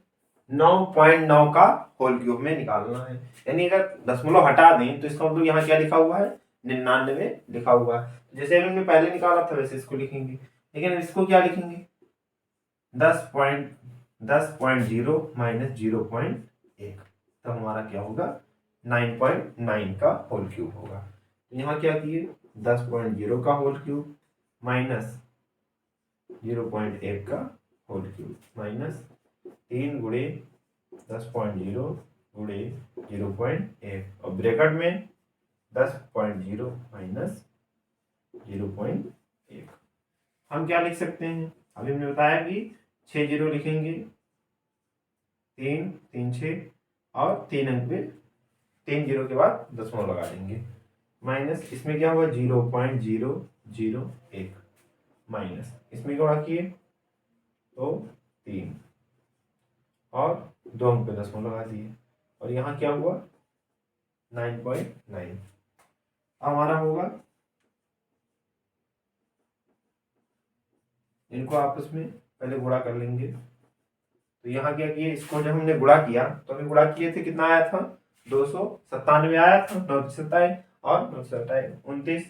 9.9 का होल क्यूब में निकालना है। यानी अगर दशमलव हटा दें तो इसका मतलब यहाँ क्या लिखा हुआ है 99 लिखा हुआ है। जैसे हमने पहले निकाला था वैसे इसको लिखेंगे, लेकिन इसको क्या लिखेंगे 10.0 माइनस 0.1, तब हमारा क्या होगा 9.9 का होल क्यूब होगा। तो यहाँ क्या किए 10.0 का होल क्यूब माइनस 0.1 का होल क्यूब माइनस 3 गुणे 10.0 गुणे 0.1 और ब्रैकेट में 10.0 माइनस 0.1। हम क्या लिख सकते हैं, अभी हमने बताया कि 6 जीरो लिखेंगे, 3 3 6 और 3 अंक पे 3 जीरो के बाद दशमलव लगा देंगे माइनस इसमें क्या हुआ 0.001 माइनस इसमें क्या किए तो 3 और 2 अंक पे दशमलव लगा दिए और यहाँ क्या हुआ 9.9। हमारा होगा इनको आपस में पहले गुणा कर लेंगे। तो यहाँ क्या किए इसको जब हमने गुणा किया तो हमें गुणा किए थे कितना आया था 297 आया था, 9 और 29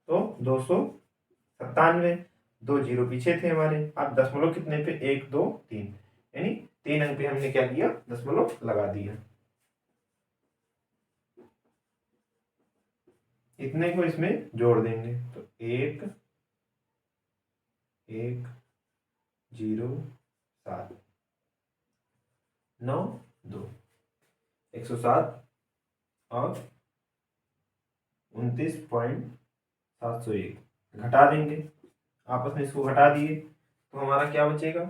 तो 297, 2 जीरो पीछे थे हमारे। अब दशमलव कितने पे 1 2 3 यानी 3 अंक पे हमने क्या किया दशमलव लगा दिया। इतने को इसमें जोड़ देंगे तो 1 1 0 7 9 2 107 और 29.701 घटा देंगे, आपस में इसको घटा दिए तो हमारा क्या बचेगा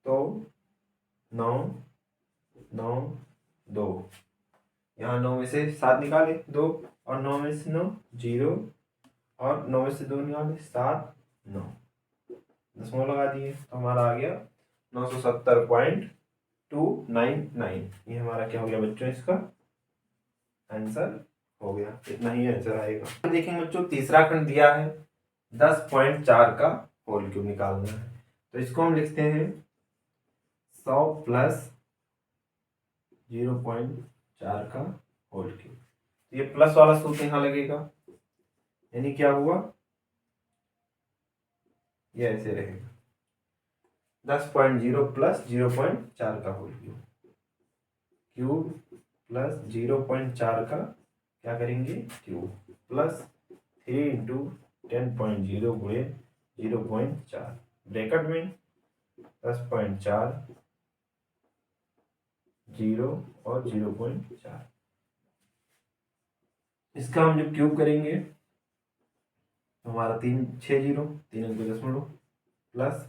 तो 9 9 2, यहाँ 9 में से 7 निकाले 2 और 9 में से 9 0 और 9 में से 2 निकाले 7 9 दशमलव लगा दिए तो हमारा आ गया 970.299। ये हमारा क्या हो गया बच्चों, इसका आंसर हो गया, इतना ही आंसर आएगा। देखेंगे बच्चों तीसरा खंड दिया है 10.4 का होल क्यूब निकालना है, तो इसको हम लिखते हैं 100 प्लस 0.4 का होल क्यूब। ये प्लस वाला सूत्र यहाँ लगेगा यानी क्या हुआ ये ऐसे रहेगा 10.0 प्लस 0.4 का होल क्यूब, क्यूब प्लस 0.4 का क्या करेंगे क्यूब प्लस 3 इंटू 10.0 गुणे 0.4 ब्रैकेट में 10.4 0 और 0.4। इसका हम जब क्यूब करेंगे तो हमारा 3 6 जीरो 3 अंक दशमलव प्लस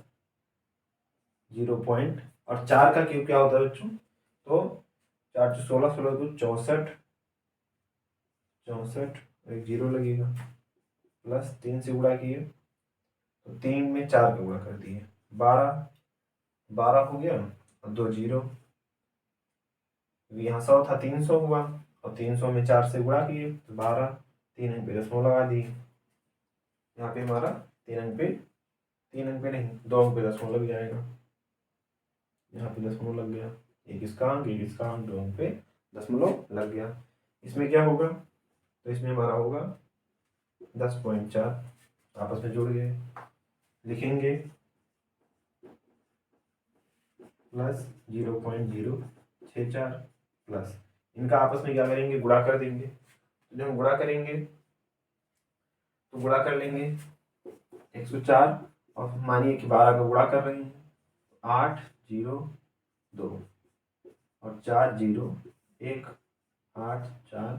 0 पॉइंट और 4 का क्यूब क्या होता है बच्चों तो 4 16 16 को 64 64 एक जीरो लगेगा प्लस 3 से गुणा किए तो 3 में 4 का गुणा कर दिए 12 12 हो गया और 2 जीरो, यहाँ 100 था 300 हुआ और 300 में 4 से गुणा किए तो 12 3 अंक पे दशमलव लगा दिए, यहाँ पे हमारा 3 अंक पे नहीं 2 अंक पे दशमलव लग जाएगा, यहाँ पे दशमलव लग गया, एक इसका अंक 2 अंक पे दशमलव लग गया। इसमें क्या होगा तो इसमें हमारा होगा 10.4 आपस में जुड़ गए, लिखेंगे प्लस 0.064 प्लस इनका आपस में क्या करेंगे गुणा कर देंगे, तो जब हम गुणा करेंगे तो गुणा कर लेंगे 104 और मानिए कि 12 का गुणा कर रहे हैं 8 0 2 और 4 0 1 8 4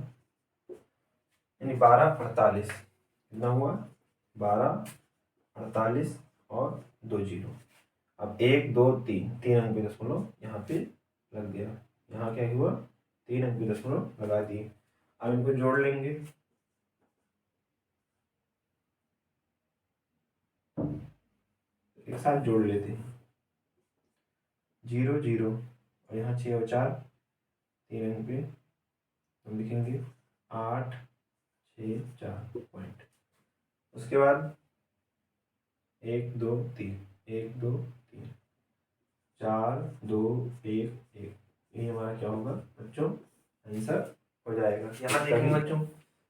यानी 12 48 कितना हुआ 12 48 और 2 जीरो। अब 1 2 3 3 अंक पे दशमलव यहाँ पे लग गया, यहाँ क्या हुआ 3 अंक पे दशमलव लगा दिए। अब इनको जोड़ लेंगे एक साथ जोड़ लेते हैं 0 0 और यहाँ 6 और 4 3 अंक पे हम लिखेंगे 8 6 4 पॉइंट, उसके बाद 1 2 3 1 2 3 4 2 1 1, ये हमारा क्या होगा बच्चों आंसर हो जाएगा। यहाँ देखेंगे बच्चों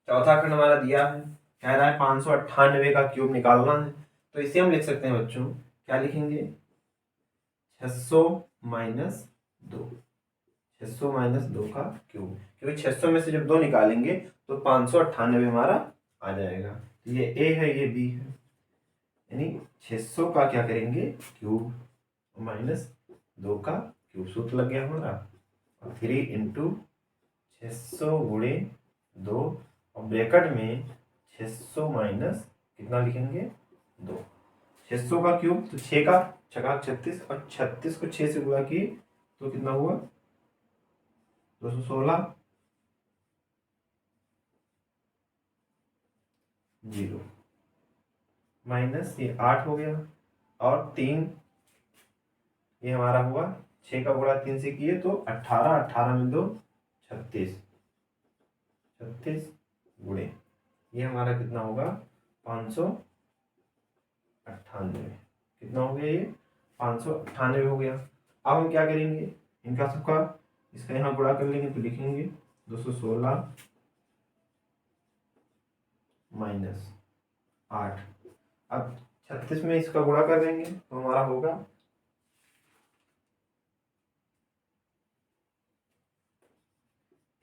चौथा खंड हमारा दिया है, कह रहा है 598 का क्यूब निकालना है, तो इसे हम लिख सकते हैं बच्चों क्या लिखेंगे 600 माइनस 2, 600 माइनस 2 का क्यूब, क्योंकि 600 में से जब 2 निकालेंगे तो 598 हमारा आ जाएगा। तो ये ए है, ये बी है, यानी 600 का क्या करेंगे क्यूब माइनस 2 का क्यूब, सूत्र लग गया हमारा। और 3 इंटू 600 गुणे 2 और ब्रैकेट में 600 माइनस कितना लिखेंगे 2, 600 का क्यूब तो 6 का 36 और 36 को 6 से गुणा किए तो कितना हुआ 216, 0 माइनस ये 8 हो गया और 3 ये हमारा हुआ 6 का गुणा 3 से किए तो 18, 18 में 2 36, 36 गुणे ये हमारा कितना होगा 598, कितना हो गया ये 598 हो गया। अब हम क्या करेंगे इनका सबका, इसका यहाँ गुणा कर लेंगे तो लिखेंगे 216 माइनस 8। अब 36 में इसका गुणा कर देंगे तो हमारा होगा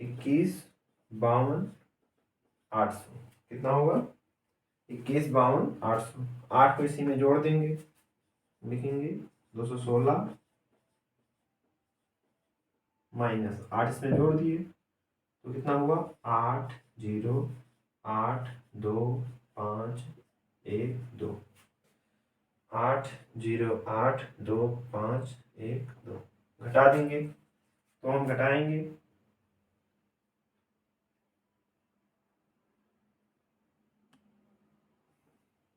21,52,800, कितना होगा 21,52,800। 8 को इसी में जोड़ देंगे, लिखेंगे 216 माइनस 8 इसमें जोड़ दिए तो कितना हुआ 8,0,8,2,5,1,2, 8,0,8,2,5,1,2 घटा देंगे तो हम घटाएंगे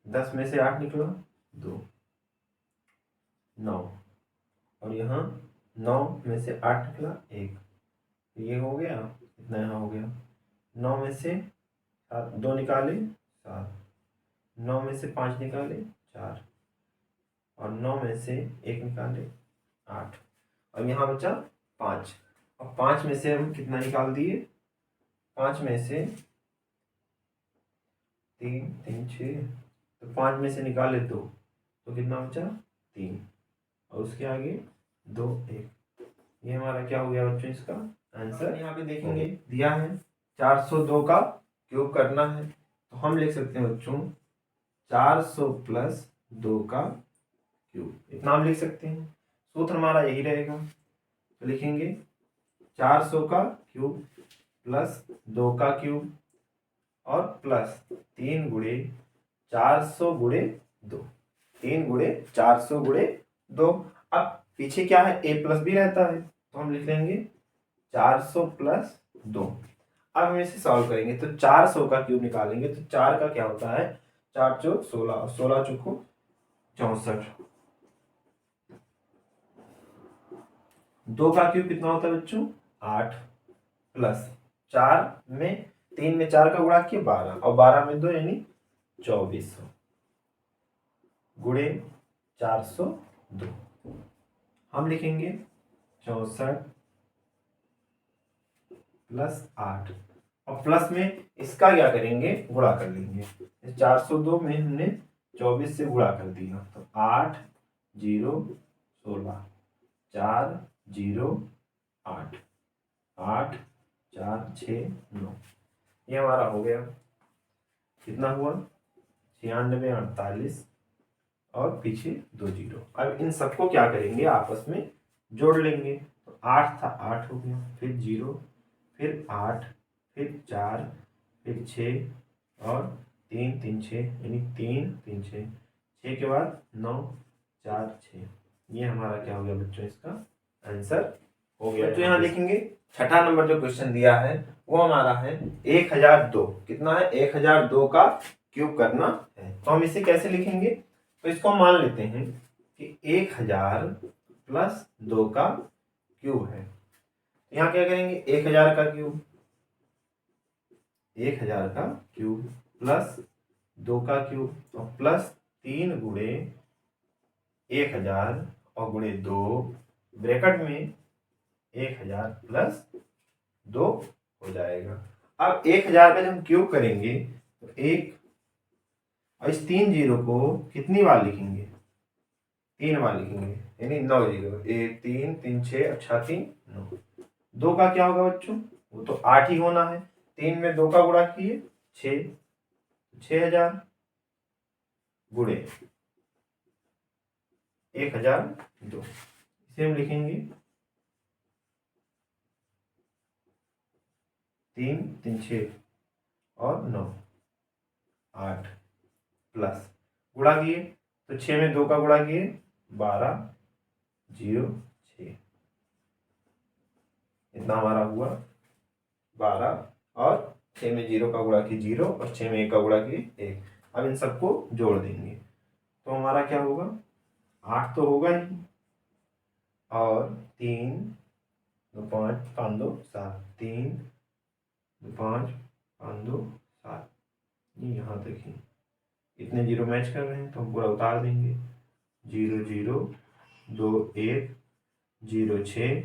10 में से 8 निकला 2, 9 और यहाँ 9 में से 8 निकला 1, ये हो गया इतना, यहाँ हो गया 9 में से 2 निकाले 7, 9 में से 5 निकाले 4 और 9 में से 1 निकाले 8 और यहाँ बचा 5। और 5 में से हम कितना निकाल दिए, 5 में से 3 3 6, तो 5 में से निकाले 2 तो कितना बचा 3 और उसके आगे 2 1, ये हमारा क्या हो गया बच्चों इसका आंसर। यहाँ पे देखेंगे दिया है 402 का क्यूब करना है तो हम लिख सकते हैं बच्चों 400 प्लस 2 का क्यूब, इतना हम लिख सकते हैं। सूत्र हमारा यही रहेगा तो लिखेंगे 400 का क्यूब प्लस 2 का क्यूब और प्लस 3 गुणे 400 गुणे 2, 3 गुणे 400 गुणे 2। अब पीछे क्या है a प्लस बी रहता है तो हम लिख लेंगे 400 प्लस 2। अब हम इसे सॉल्व करेंगे तो 400 का क्यूब निकालेंगे तो 4 का क्या होता है 4 चौक 16 और 16 चौको 64। 2 का क्यूब कितना होता है बच्चों 8 प्लस 4 में 3 में 4 का गुणा किया 12 और 12 में 2 यानी 2400 गुणे 402, हम लिखेंगे 64 प्लस 8 और प्लस में इसका क्या करेंगे गुणा कर लेंगे। 402 में हमने 24 से गुणा कर दिया तो 8 0 16 4 0 8 8 4 6 9, ये हमारा हो गया कितना हुआ 96 48 और पीछे 2 0। अब इन सबको क्या करेंगे आपस में जोड़ लेंगे तो 8 था 8 हो गया, फिर 0 फिर 8 फिर 4 फिर 6 और 3 3 6 यानी 3 3 6, 6 के बाद 9 4 6, ये हमारा क्या हो गया बच्चों इसका आंसर हो गया। तो यहाँ देखेंगे छठा नंबर जो क्वेश्चन दिया है वो हमारा है 1002, कितना है 1002 का क्यूब करना है तो हम इसे कैसे लिखेंगे तो इसको हम मान लेते हैं कि 1000 प्लस 2 का क्यूब है। यहाँ क्या करेंगे 1000 का क्यूब, 1000 का क्यूब प्लस 2 का क्यूब और प्लस 3 गुणे 1000 और गुणे 2 ब्रैकेट में 1000 प्लस 2 हो जाएगा। अब 1000 का जब हम क्यूब करेंगे तो 1 और इस 3 जीरो को कितनी बार लिखेंगे 3 बार लिखेंगे, यानी 9 जीरो, 1 3 3 6 अच्छा 3 9। 2 का क्या होगा बच्चों, वो तो 8 ही होना है। 3 में 2 का गुणा किए 6, 6000 गुणे 1002, इसे हम लिखेंगे 3 3 6 और 9 8 प्लस गुणा किए तो 6 में 2 का गुणा किए 12 0 6, इतना हमारा हुआ 12, और 6 में 0 का गुणा किए 0 और 6 में 1 का गुणा किए 1। अब इन सबको जोड़ देंगे तो हमारा क्या होगा, 8 तो होगा ही, और 3 2 5 5 2 7, 3 2 5 5 2 7, ये यहाँ तक ही इतने जीरो मैच कर रहे हैं तो हम पूरा उतार देंगे। 0 0 2 1 0 6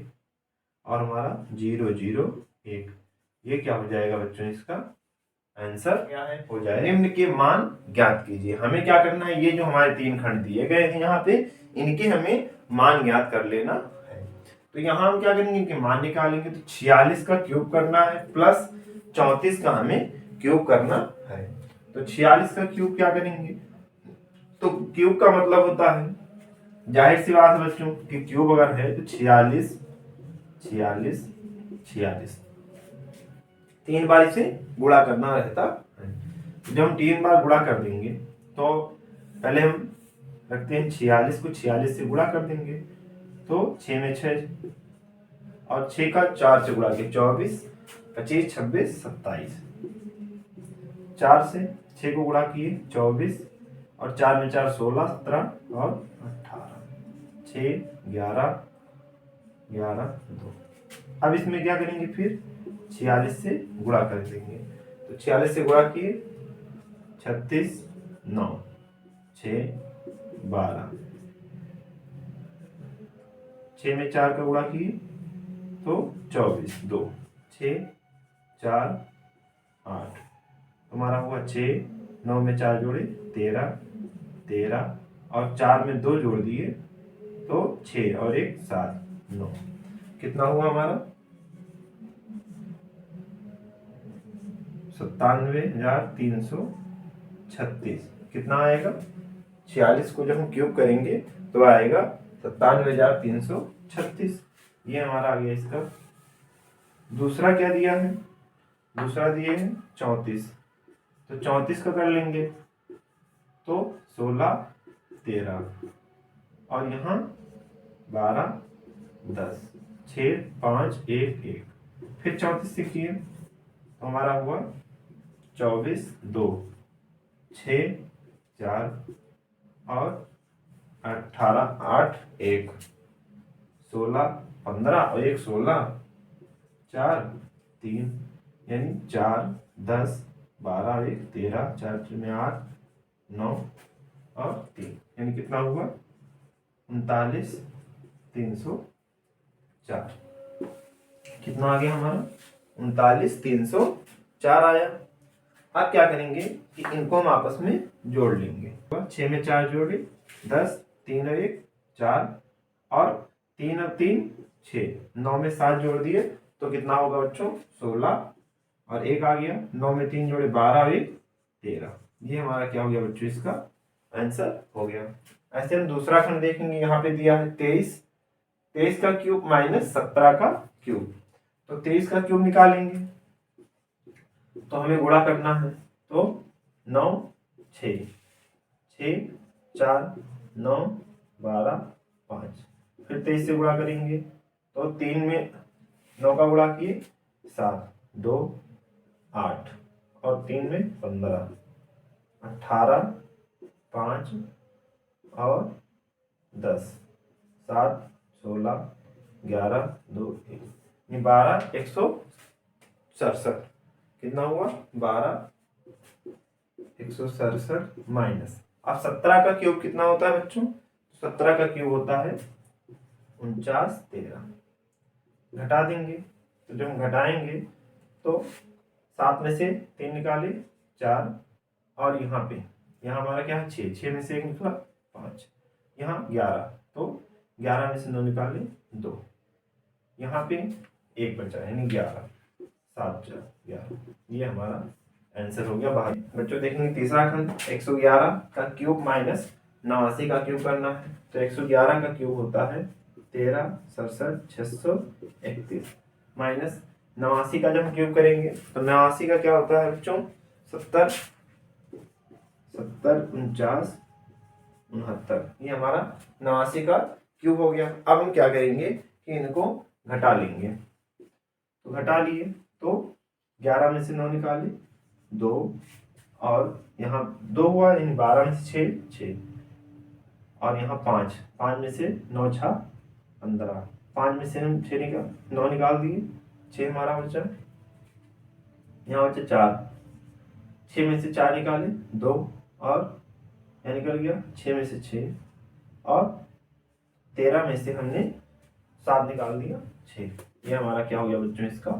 और हमारा 0 0 1, ये क्या हो जाएगा बच्चों, इसका आंसर क्या है, हो जाएगा। निम्न के मान ज्ञात कीजिए। हमें क्या करना है, ये जो हमारे 3 खंड दिए गए हैं यहाँ पे, इनके हमें मान ज्ञात कर लेना है। तो यहाँ हम क्या करेंगे, इनके मान निकालेंगे। तो 46 का क्यूब करना है प्लस 34 का हमें क्यूब करना है। तो 46 का क्यूब क्या करेंगे, तो क्यूब का मतलब होता है, जाहिर सी बात है बच्चों कि क्यूब अगर है तो 46 46 46 3 बार इसे गुणा करना रहता है। जब हम 3 बार गुणा कर देंगे तो पहले हम रखते हैं 46 को 46 से गुणा कर देंगे तो 6 में 6 और 6 का 4 से गुणा किया 24 25 26 27, 4 से 6 को गुणा किए 24 और 4 में 4 16 17 और 18, 6 11 11 2। अब इसमें क्या करेंगे, फिर 46 से गुणा कर देंगे तो 46 से गुणा किए 36 9 6 12, 6 में 4 का गुणा किए तो 24 2 6 4 8, हमारा हुआ 6, 9 में 4 जोड़े 13 13 और 4 में 2 जोड़ दिए तो 6 और 1 7 9, कितना हुआ हमारा 97,336। कितना आएगा, 46 को जब हम क्यूब करेंगे तो आएगा 97,336। ये हमारा आ गया इसका। दूसरा क्या दिया है, दूसरा दिए है 34, तो 34 का कर लेंगे तो 16 13 और यहाँ 12 10 6 5 1 1, फिर 34 से किए तो हमारा हुआ 24 2 6 4 और 18 8 1 16 15 और 1 16 4 3, यानी 4 10 12 1 13 4 में 8 9 और 3, यानी कितना हुआ 39,304। कितना आ गया हमारा 39,304 आया। अब क्या करेंगे कि इनको हम आपस में जोड़ लेंगे। 6 में 4 जोड़े 10, 3 और 1 4 और 3 और 3 6, 9 में 7 जोड़ दिए तो कितना होगा बच्चों 16 और 1 आ गया, 9 में 3 जोड़े 12 और 1 13। ये हमारा क्या हो गया बच्चों, इसका आंसर हो गया। ऐसे हम दूसरा खंड देखेंगे, यहाँ पे दिया है 23, 23 का क्यूब माइनस 17 का क्यूब। तो 23 का क्यूब निकालेंगे तो हमें गुणा करना है तो 9 6 6 4 9 12 5, फिर 23 से गुणा करेंगे तो 3 में 9 का गुणा किए 7 2 8 और 3 में 15 18 5 और 10 7 16 11 2 1, 12 167। कितना हुआ 12 167 माइनस। अब 17 का क्यूब कितना होता है बच्चों, 17 का क्यूब होता है 49 13। घटा देंगे तो जब हम घटाएंगे तो 7 में से 3 निकाले 4 और यहाँ पे यहाँ हमारा क्या है 6, 6 में से 1 निकला 5, यहाँ 11, तो 11 में से 9 निकाले 2, यहाँ पे 1 बचा यानी 11, 7 4 11, ये हमारा आंसर हो गया बाहर। बच्चों देखेंगे तीसरा खंड, 111 का क्यूब माइनस 89 का क्यूब करना है। तो 111 का क्यूब होता है 13 67 631 माइनस 89 का जब हम क्यूब करेंगे तो 89 का क्या होता है बच्चों 70 70 49 69, ये हमारा 89 का क्यूब हो गया। अब हम क्या करेंगे कि इनको घटा लेंगे, तो घटा लिए तो 11 में से 9 निकाले 2, और यहाँ 2 हुआ यानी 12 में से 6, और यहाँ 5, 5 में से 9 6 15, 5 में से हम 9 निकाल दिए, 6 हमारा बचा, यहाँ बचा 4, 6 में से 4 निकाले 2, और यहाँ निकल गया 6 में से 6, और 13 में से हमने 7 निकाल दिया 6, ये हमारा क्या हो गया बच्चों इसका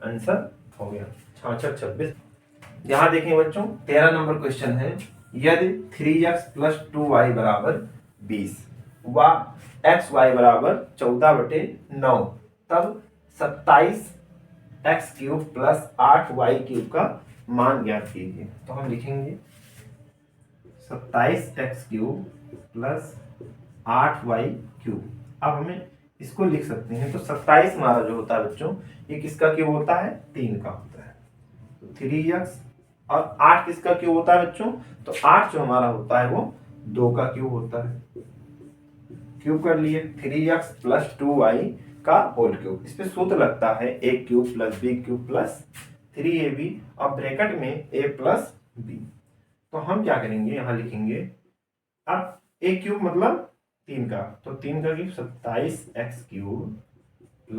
आंसर हो गया 66 26। यहाँ देखें बच्चों 13 नंबर क्वेश्चन है, यदि 3x + 2y = 20 व xy = 14/9 तब 27x³ + 8y³ का मान ज्ञात कीजिए। तो हम लिखेंगे 27x³ + 8y³। अब हमें इसको लिख सकते हैं, तो 27 हमारा जो होता है बच्चों ये किसका क्यूब होता है 3 का होता है, तो 3x, और 8 किसका क्यूब होता है बच्चों, तो 8 जो हमारा होता है वो 2 का क्यूब होता है। क्यूब कर लिए 3x + 2y का होल क्यूब, इस पे सूत्र लगता है a³ + b³ + 3ab और ब्रैकेट में a + b। तो हम क्या करेंगे यहाँ लिखेंगे, अब a³ मतलब 3 का, तो 3 का cube 27x³ +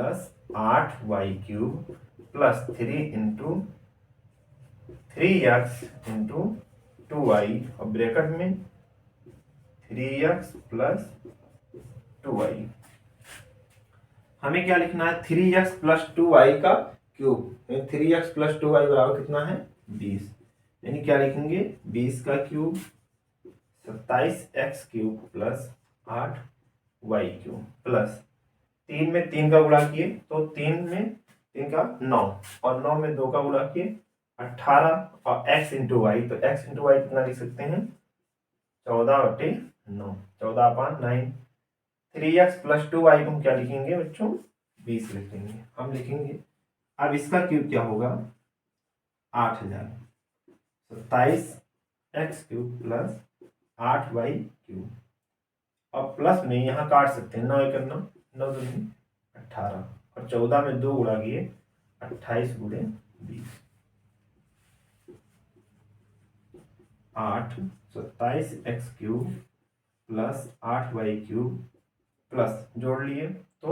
8y³ + 3x × 2y और ब्रैकेट में 3x + 2y। हमें क्या लिखना है 3x + 2y का क्यूब, 3x + 2y बराबर कितना है 20, यानी क्या लिखेंगे 20 का क्यूब 27x³ + 8y³ प्लस 3 में 3 का गुणा किए तो 3 में 3 का 9, और 9 में 2 का गुणा किए 18, और x × y, तो x × y कितना लिख सकते हैं 14/9, 14/9। 3x + 2y को हम क्या लिखेंगे बच्चों 20 लिखेंगे, हम लिखेंगे। अब इसका क्यूब क्या होगा 8000, 27x³ + 8y³, अब प्लस में यहाँ काट सकते हैं 9 × 9 9 × 2 18, और 14 में 2 गुणा किए 28 × 20 8, 27x³ + 8y³ प्लस जोड़ लिए तो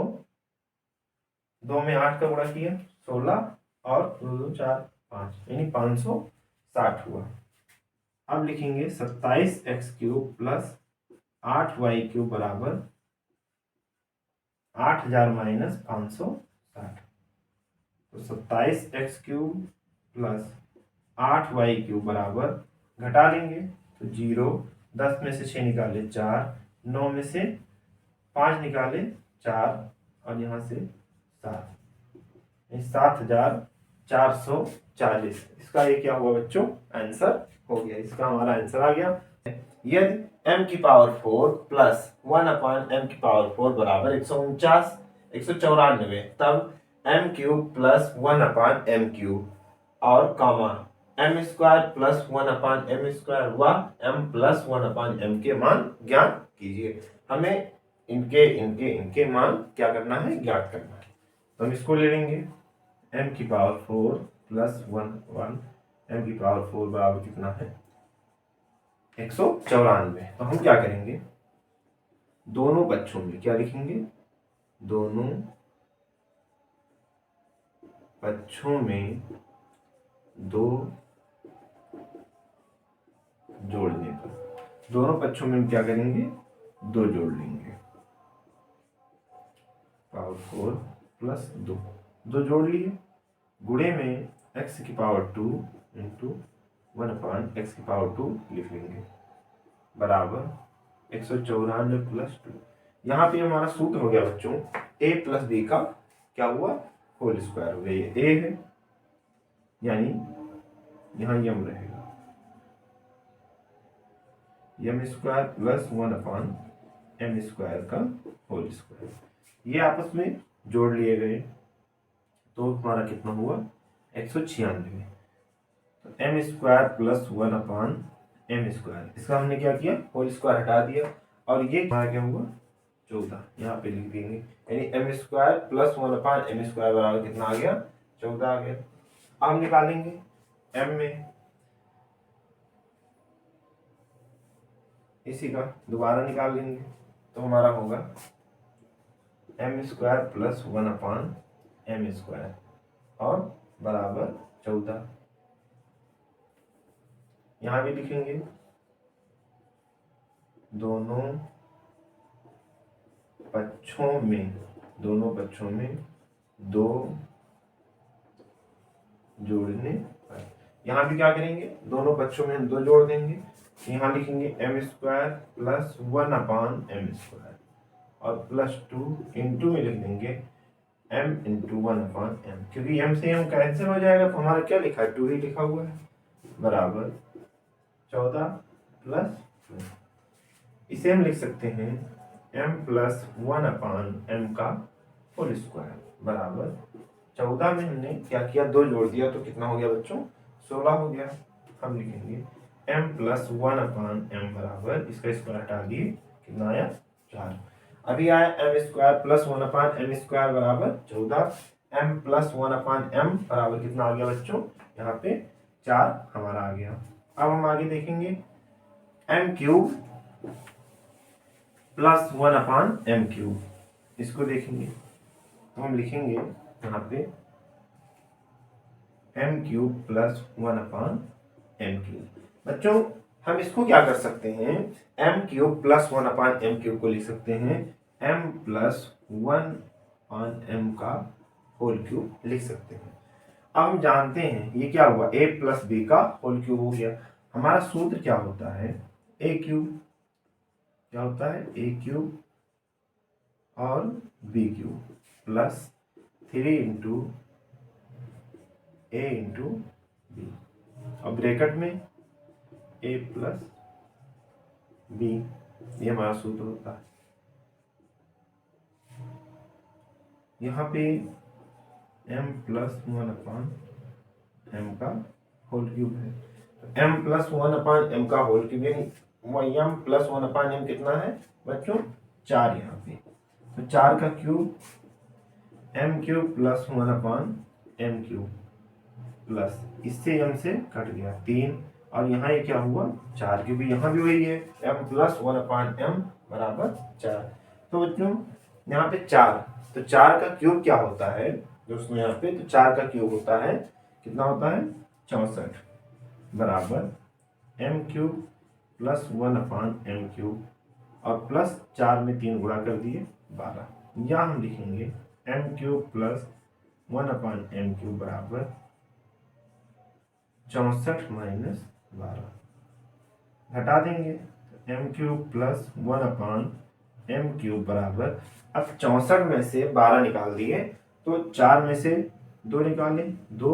2 में 8 का गुणा किया 16, और 2 2 4 5 यानी 560 हुआ। अब लिखेंगे 27x³ + 8y³ बराबर 8000 - 560, तो 27x³ + 8y³ बराबर घटा लेंगे तो 0, 10 में से 6 निकाले 4, 9 में से 5 निकाले 4, और यहाँ से 7, 7440। इसका ये क्या हुआ बच्चों आंसर हो गया, इसका हमारा आंसर आ गया। यदि m⁴ + 1/m⁴ बराबर 149 194 तब m³ + 1/m³ और कॉमा m² + 1/m² व m + 1/m के मान ज्ञात कीजिए। हमें इनके मान क्या करना है ज्ञात करना है, तो हम इसको ले लेंगे m⁴ + 1/m⁴ बराबर कितना है 194। तो हम क्या करेंगे दोनों बच्चों में क्या लिखेंगे, दोनों बच्चों में 2 जोड़ने पर, दोनों पक्षों में हम क्या करेंगे 2 जोड़ लेंगे, पावर 4 + 2, 2 जोड़ लिए, गुणे में x⁴ × 1/x⁴ लिख लेंगे बराबर 194 प्लस 2। यहाँ पे हमारा सूत्र हो गया बच्चों a प्लस बी का क्या हुआ होल स्क्वायर हो गया। ये a है यानी यहाँ यम रहेगा यम स्क्वायर प्लस 1/m स्क्वायर का होल स्क्वायर। ये आपस में जोड़ लिए गए तो हमारा कितना हुआ 196। तो m square plus 1/m square, इसका हमने क्या किया होल स्क्वायर हटा दिया और ये हमारा क्या हुआ 14 यहाँ पे लिख देंगे, यानी m square plus 1/m square बराबर कितना आ गया 14 आ गया। अब हम निकालेंगे m में, इसी का दोबारा निकाल लेंगे तो हमारा होगा m square plus 1/m square और बराबर 14। यहाँ भी लिखेंगे दोनों पक्षों में 2 जोड़ने पर। यहाँ भी क्या करेंगे दोनों पक्षों में हम 2 जोड़ देंगे। यहाँ लिखेंगे m square plus 1/m square और प्लस 2 इंटू में लिख देंगे m इंटू 1/m, क्योंकि m से m कैंसिल हो जाएगा तो हमारा क्या लिखा है 2 ही लिखा हुआ है बराबर 14 प्लस 2। इसे हम लिख सकते हैं m प्लस 1/m का होल स्क्वायर बराबर 14 में हमने क्या किया 2 जोड़ दिया तो कितना हो गया बच्चों 16 हो गया। हम लिखेंगे m प्लस 1/m बराबर इसका स्क्वायर हटा दिए कितना आया 4। अभी आया m square plus 1/m square बराबर 14, m प्लस 1/m बराबर कितना आ गया बच्चों यहाँ पे 4 हमारा आ गया। अब हम आगे देखेंगे m cube plus 1/m cube, इसको देखेंगे तो हम लिखेंगे यहाँ पे m cube plus 1/m cube. बच्चों हम इसको क्या कर सकते हैं m cube plus 1/m cube को लिख सकते हैं m प्लस 1/m का होल क्यूब लिख सकते हैं। अब हम जानते हैं ये क्या हुआ a प्लस b का होल क्यूब हो गया। हमारा सूत्र क्या होता है a क्यूब, क्या होता है a क्यूब और b cube plus 3 into a into b और ब्रैकेट में a प्लस b, ये हमारा सूत्र होता है। यहाँ पे m प्लस 1/m का होल क्यूब है, तो m प्लस 1/m का होल क्यूब यानी m प्लस 1/m कितना है बच्चों 4। यहाँ पे तो 4 का cube m cube plus 1/m cube plus इससे m से कट गया 3 और यहाँ ये क्या हुआ 4, क्योंकि यहाँ भी वही है m प्लस 1/m बराबर 4। तो बच्चों यहाँ पे 4, तो 4 का क्यूब क्या होता है दोस्तों यहाँ पे, तो 4 का क्यूब होता है कितना होता है 64 बराबर m cube plus 1/m cube और प्लस 4 में 3 गुणा कर दिए 12। या हम लिखेंगे m cube plus 1/m cube बराबर 64 माइनस 12 घटा देंगे तो m cube plus 1/m cube बराबर, अब 64 में से 12 निकाल दिए तो 4 में से 2 निकाले 2,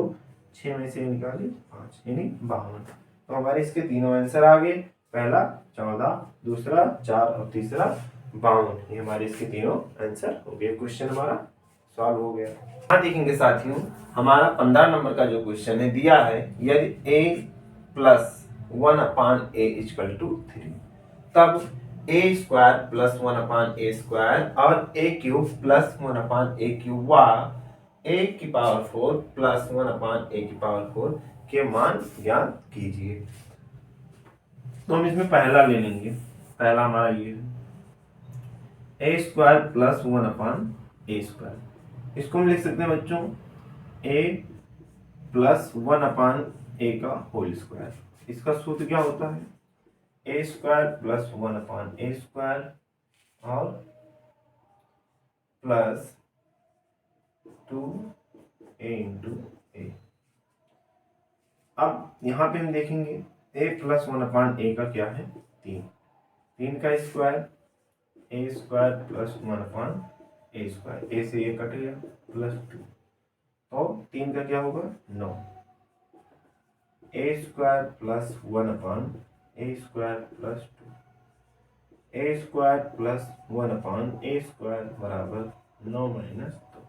6 में से निकाले 5 यानी 52। तो हमारे इसके तीनों आंसर आ गए, पहला 14, दूसरा 4 और तीसरा 52। ये हमारे इसके तीनों आंसर हो गए। क्वेश्चन हमारा सॉल्व हो गया। यहाँ देखेंगे साथियों हमारा 15 नंबर का जो क्वेश्चन है दिया है यदि a plus 1/a equal to 3 तब a square plus 1/a square और a cube plus 1/a cube व a की पावर 4 प्लस 1/a की पावर 4 के मान ज्ञात कीजिए। तो हम इसमें पहला ले लेंगे, पहला हमारा ये है a square plus 1/a square, इसको हम लिख सकते हैं बच्चों a प्लस 1/a का होल स्क्वायर। इसका सूत्र क्या होता है a square plus 1/a square और प्लस 2a इंटू a। अब यहाँ पे हम देखेंगे a प्लस 1/a का क्या है 3, 3 का स्क्वायर ए स्क्वायर प्लस 1 अपान ए स्क्वायर, ए से ये कट गया प्लस 2, तो 3 का क्या होगा 9, ए स्क्वायर प्लस 1 अपान ए स्क्वायर प्लस 2, ए स्क्वायर प्लस 1 अपान ए स्क्वायर बराबर 9 माइनस 2,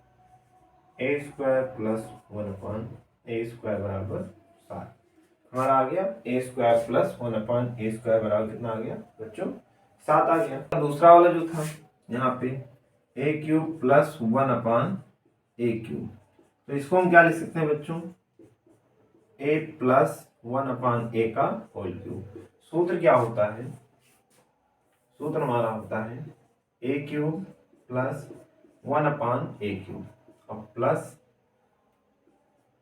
ए स्क्वायर प्लस 1 अपान ए स्क्वायर बराबर 7। हमारा आ गया ए स्क्वायर प्लस 1 अपान ए स्क्वायर बराबर कितना आ गया बच्चों 7 आ गया। दूसरा वाला जो था यहाँ पे ए cube plus 1 upon a cube, तो इसको हम क्या लिख सकते हैं बच्चों, ए प्लस 1 अपान ए का होल क्यूब। सूत्र क्या होता है, सूत्र हमारा होता है a cube plus 1 upon a cube और प्लस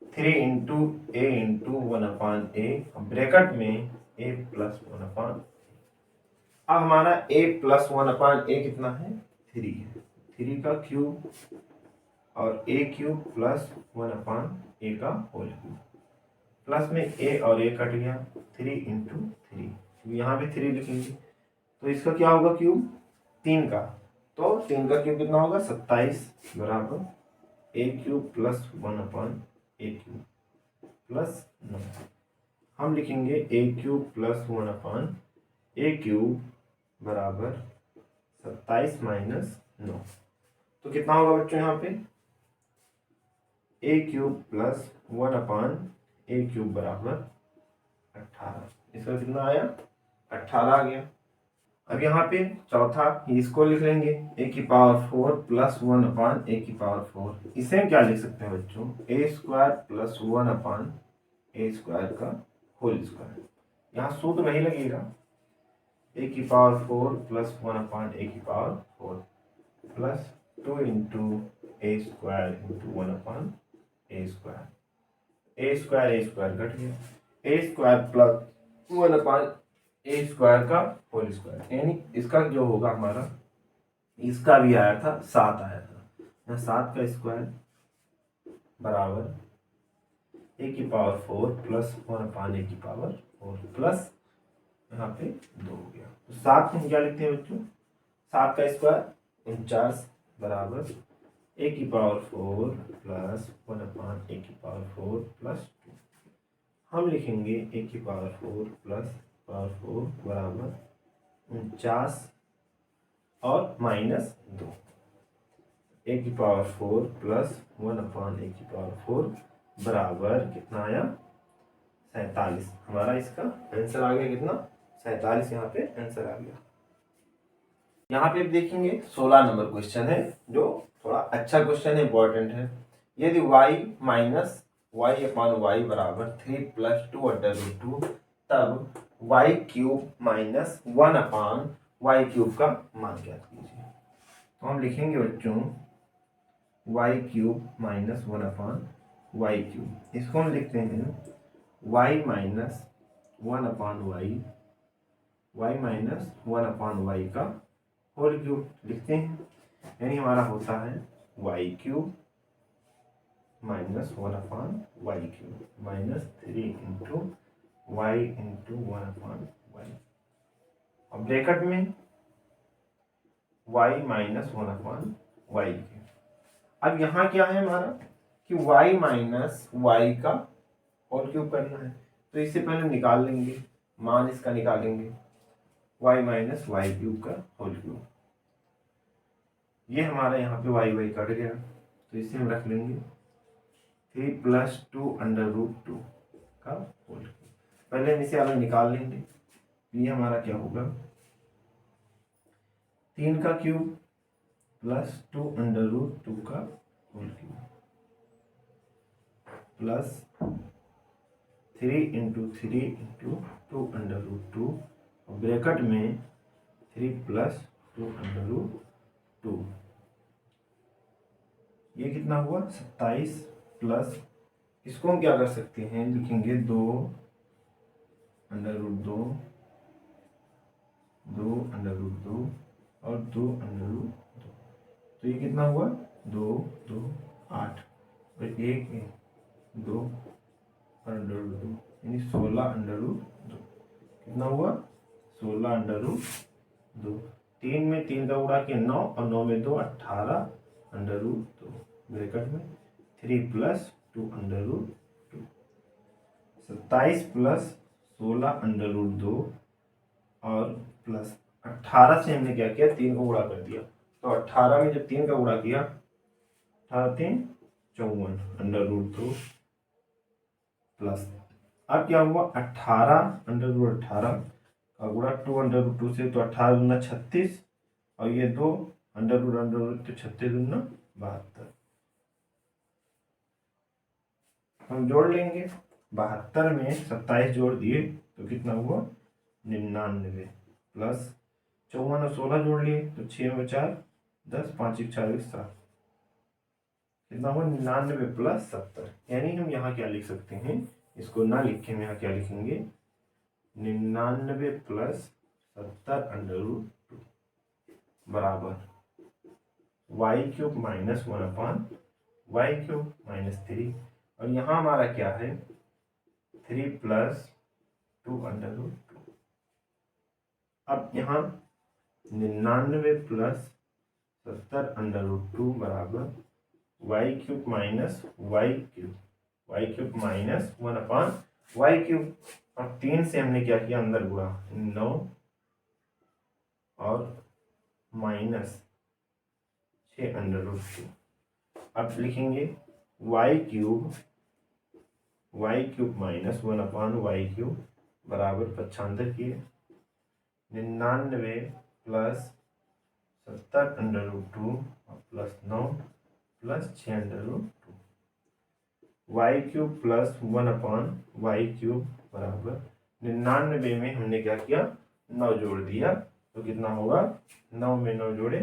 3 इंटू ए इंटू 1 अपान ए, ब्रैकेट में ए प्लस 1 अपान। अब हमारा ए प्लस 1 अपान ए कितना है 3 है, 3 का क्यूब और ए क्यूब प्लस 1 अपान ए का होल क्यूब, प्लस में ए और ए कट गया 3 इंटू 3, यहाँ पे 3 लिखेंगे तो इसका क्या होगा क्यूब 3 का, तो 3 का क्यूब कितना होगा 27 बराबर a cube plus 1 upon a cube plus 9। हम लिखेंगे ए cube plus 1 upon a cube बराबर 27 माइनस 9, तो कितना होगा बच्चों यहाँ पे ए cube plus 1 upon a cube बराबर 18, इसका कितना आया 18 आ गया। अब यहाँ पे चौथा इसको लिख लेंगे ए की पावर 4 प्लस 1 अपान ए की पावर 4, इसे हम क्या लिख सकते हैं बच्चों ए स्क्वायर प्लस 1 अपान ए स्क्वायर का होल स्क्वायर। यहाँ सूत्र नहीं लगेगा, ए की पावर 4 प्लस 1 अपान ए की पावर 4 प्लस 2 इंटू ए स्क्वायर इंटू 1 अपान ए स्क्वायर, ए स्क्वायर घट गया, ए स्क्वायर प्लस 1 अपान ए स्क्वायर का होल स्क्वायर, यानी इसका जो होगा हमारा, इसका भी आया था 7 आया था, यहाँ 7 का स्क्वायर बराबर ए की पावर 4 प्लस 1 अपान ए की पावर 4 प्लस यहाँ पे 2 हो गया, तो 7 को हम क्या लिखते हैं बच्चों 7 का स्क्वायर 49 बराबर ए की पावर 4 प्लस 1 अपान ए की पावर 4 प्लस 2। हम लिखेंगे ए की पावर 4 प्लस पावर 4 बराबर 49 और माइनस 2, ए की पावर 4 प्लस 1 अपान ए की पावर 4 बराबर कितना आया 47। हमारा इसका आंसर आ गया कितना 47, यहाँ पे आंसर आ गया। यहाँ पे देखेंगे 16 नंबर क्वेश्चन है जो थोड़ा अच्छा क्वेश्चन है, इंपॉर्टेंट है। यदि y minus Y upon y बराबर 3 प्लस 2 अंडर रूट 2, तब y cube minus 1 upon y cube का मान ज्ञात कीजिए। तो हम लिखेंगे बच्चों y cube minus 1 upon y cube, इसको हम लिखते हैं y minus 1 upon Y, y minus 1 upon Y का होल क्यूब लिखते हैं, यानी हमारा होता है Y cube minus 1 upon y cube minus 3 into Y into 1 upon Y, और ब्रैकेट में Y minus 1 upon y cube. अब यहाँ क्या है हमारा कि वाई माइनस वाई का होल क्यूब करना है, तो इससे पहले निकाल लेंगे मान, इसका निकालेंगे y माइनस वाई क्यूब का होल क्यूब। ये हमारा यहाँ पे y कट गया, तो इसे हम रख लेंगे 3 प्लस 2 अंडर रूट 2 का होल क्यूब। पहले हम इसे अलग निकाल लेंगे, ये हमारा क्या होगा 3 का क्यूब प्लस 2 अंडर रूट 2 का whole cube plus 3 into 3 into 2 under root 2, bracket में 3 प्लस 2 अंडर रूट 2, ये कितना हुआ 27 प्लस, इसको हम क्या कर सकते हैं लिखेंगे 2 अंडर रूट 2, 2 अंडर रूट 2 और 2 अंडर रूट 2, तो ये कितना हुआ 2 2 8 और 1 2 अंडर रूट 2, यानी 16 अंडर रूट 2, कितना हुआ 16 अंडर रूट 2, 3 में 3 का गुणा किया 9 और 9 में 2 18 अंडर रूट 2 ब्रैकेट में 3 plus 2 under root 2 27 plus 16 under root 2 और प्लस 18 से हमने क्या किया 3 को गुणा कर दिया। तो 18 में जब 3 का गुणा किया 18 3 54 अंडर रूट 2 प्लस अब क्या हुआ 18 अंडर रूट 18 का गुणा 2 अंडर रूट 2 से, तो 18 दूना 36 और ये 2 अंडर रूट तो 36 दूना 72। हम जोड़ लेंगे 72 में 27 जोड़ दिए तो कितना हुआ 99 प्लस 54 और 16 जोड़ लिए तो 6 में 4 10 5 1 4 7 कितना हुआ 99 प्लस 70। यानी हम यहाँ क्या लिख सकते हैं, इसको ना लिखे हम यहाँ क्या लिखेंगे 99 प्लस 70 अंडर रूट 2 बराबर y cube minus 1 upon y cube minus 3 और यहाँ हमारा क्या है 3 प्लस 2 अंडर रूट 2। अब यहाँ 99 प्लस 70 अंडर रूट 2 बराबर y cube minus y cube minus 1 upon y cube. अब 3 से हमने क्या किया अंदर गुणा 9 और माइनस 6 अंडर रूट 2। अब लिखेंगे y cube minus 1 upon y cube बराबर 95 किए 99 plus 70 under root 2 plus 9 plus 6 under root 2 y cube plus 1 upon y cube बराबर 99 में हमने क्या किया 9 जोड़ दिया तो कितना होगा 9 में 9 जोड़े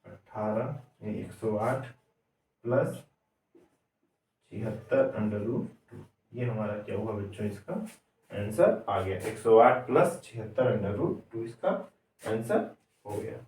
18 108 प्लस 76 अंडर रूट 2। ये हमारा क्या हुआ बच्चों, इसका आंसर आ गया 108 प्लस 76 अंडर रूट 2 इसका आंसर हो गया।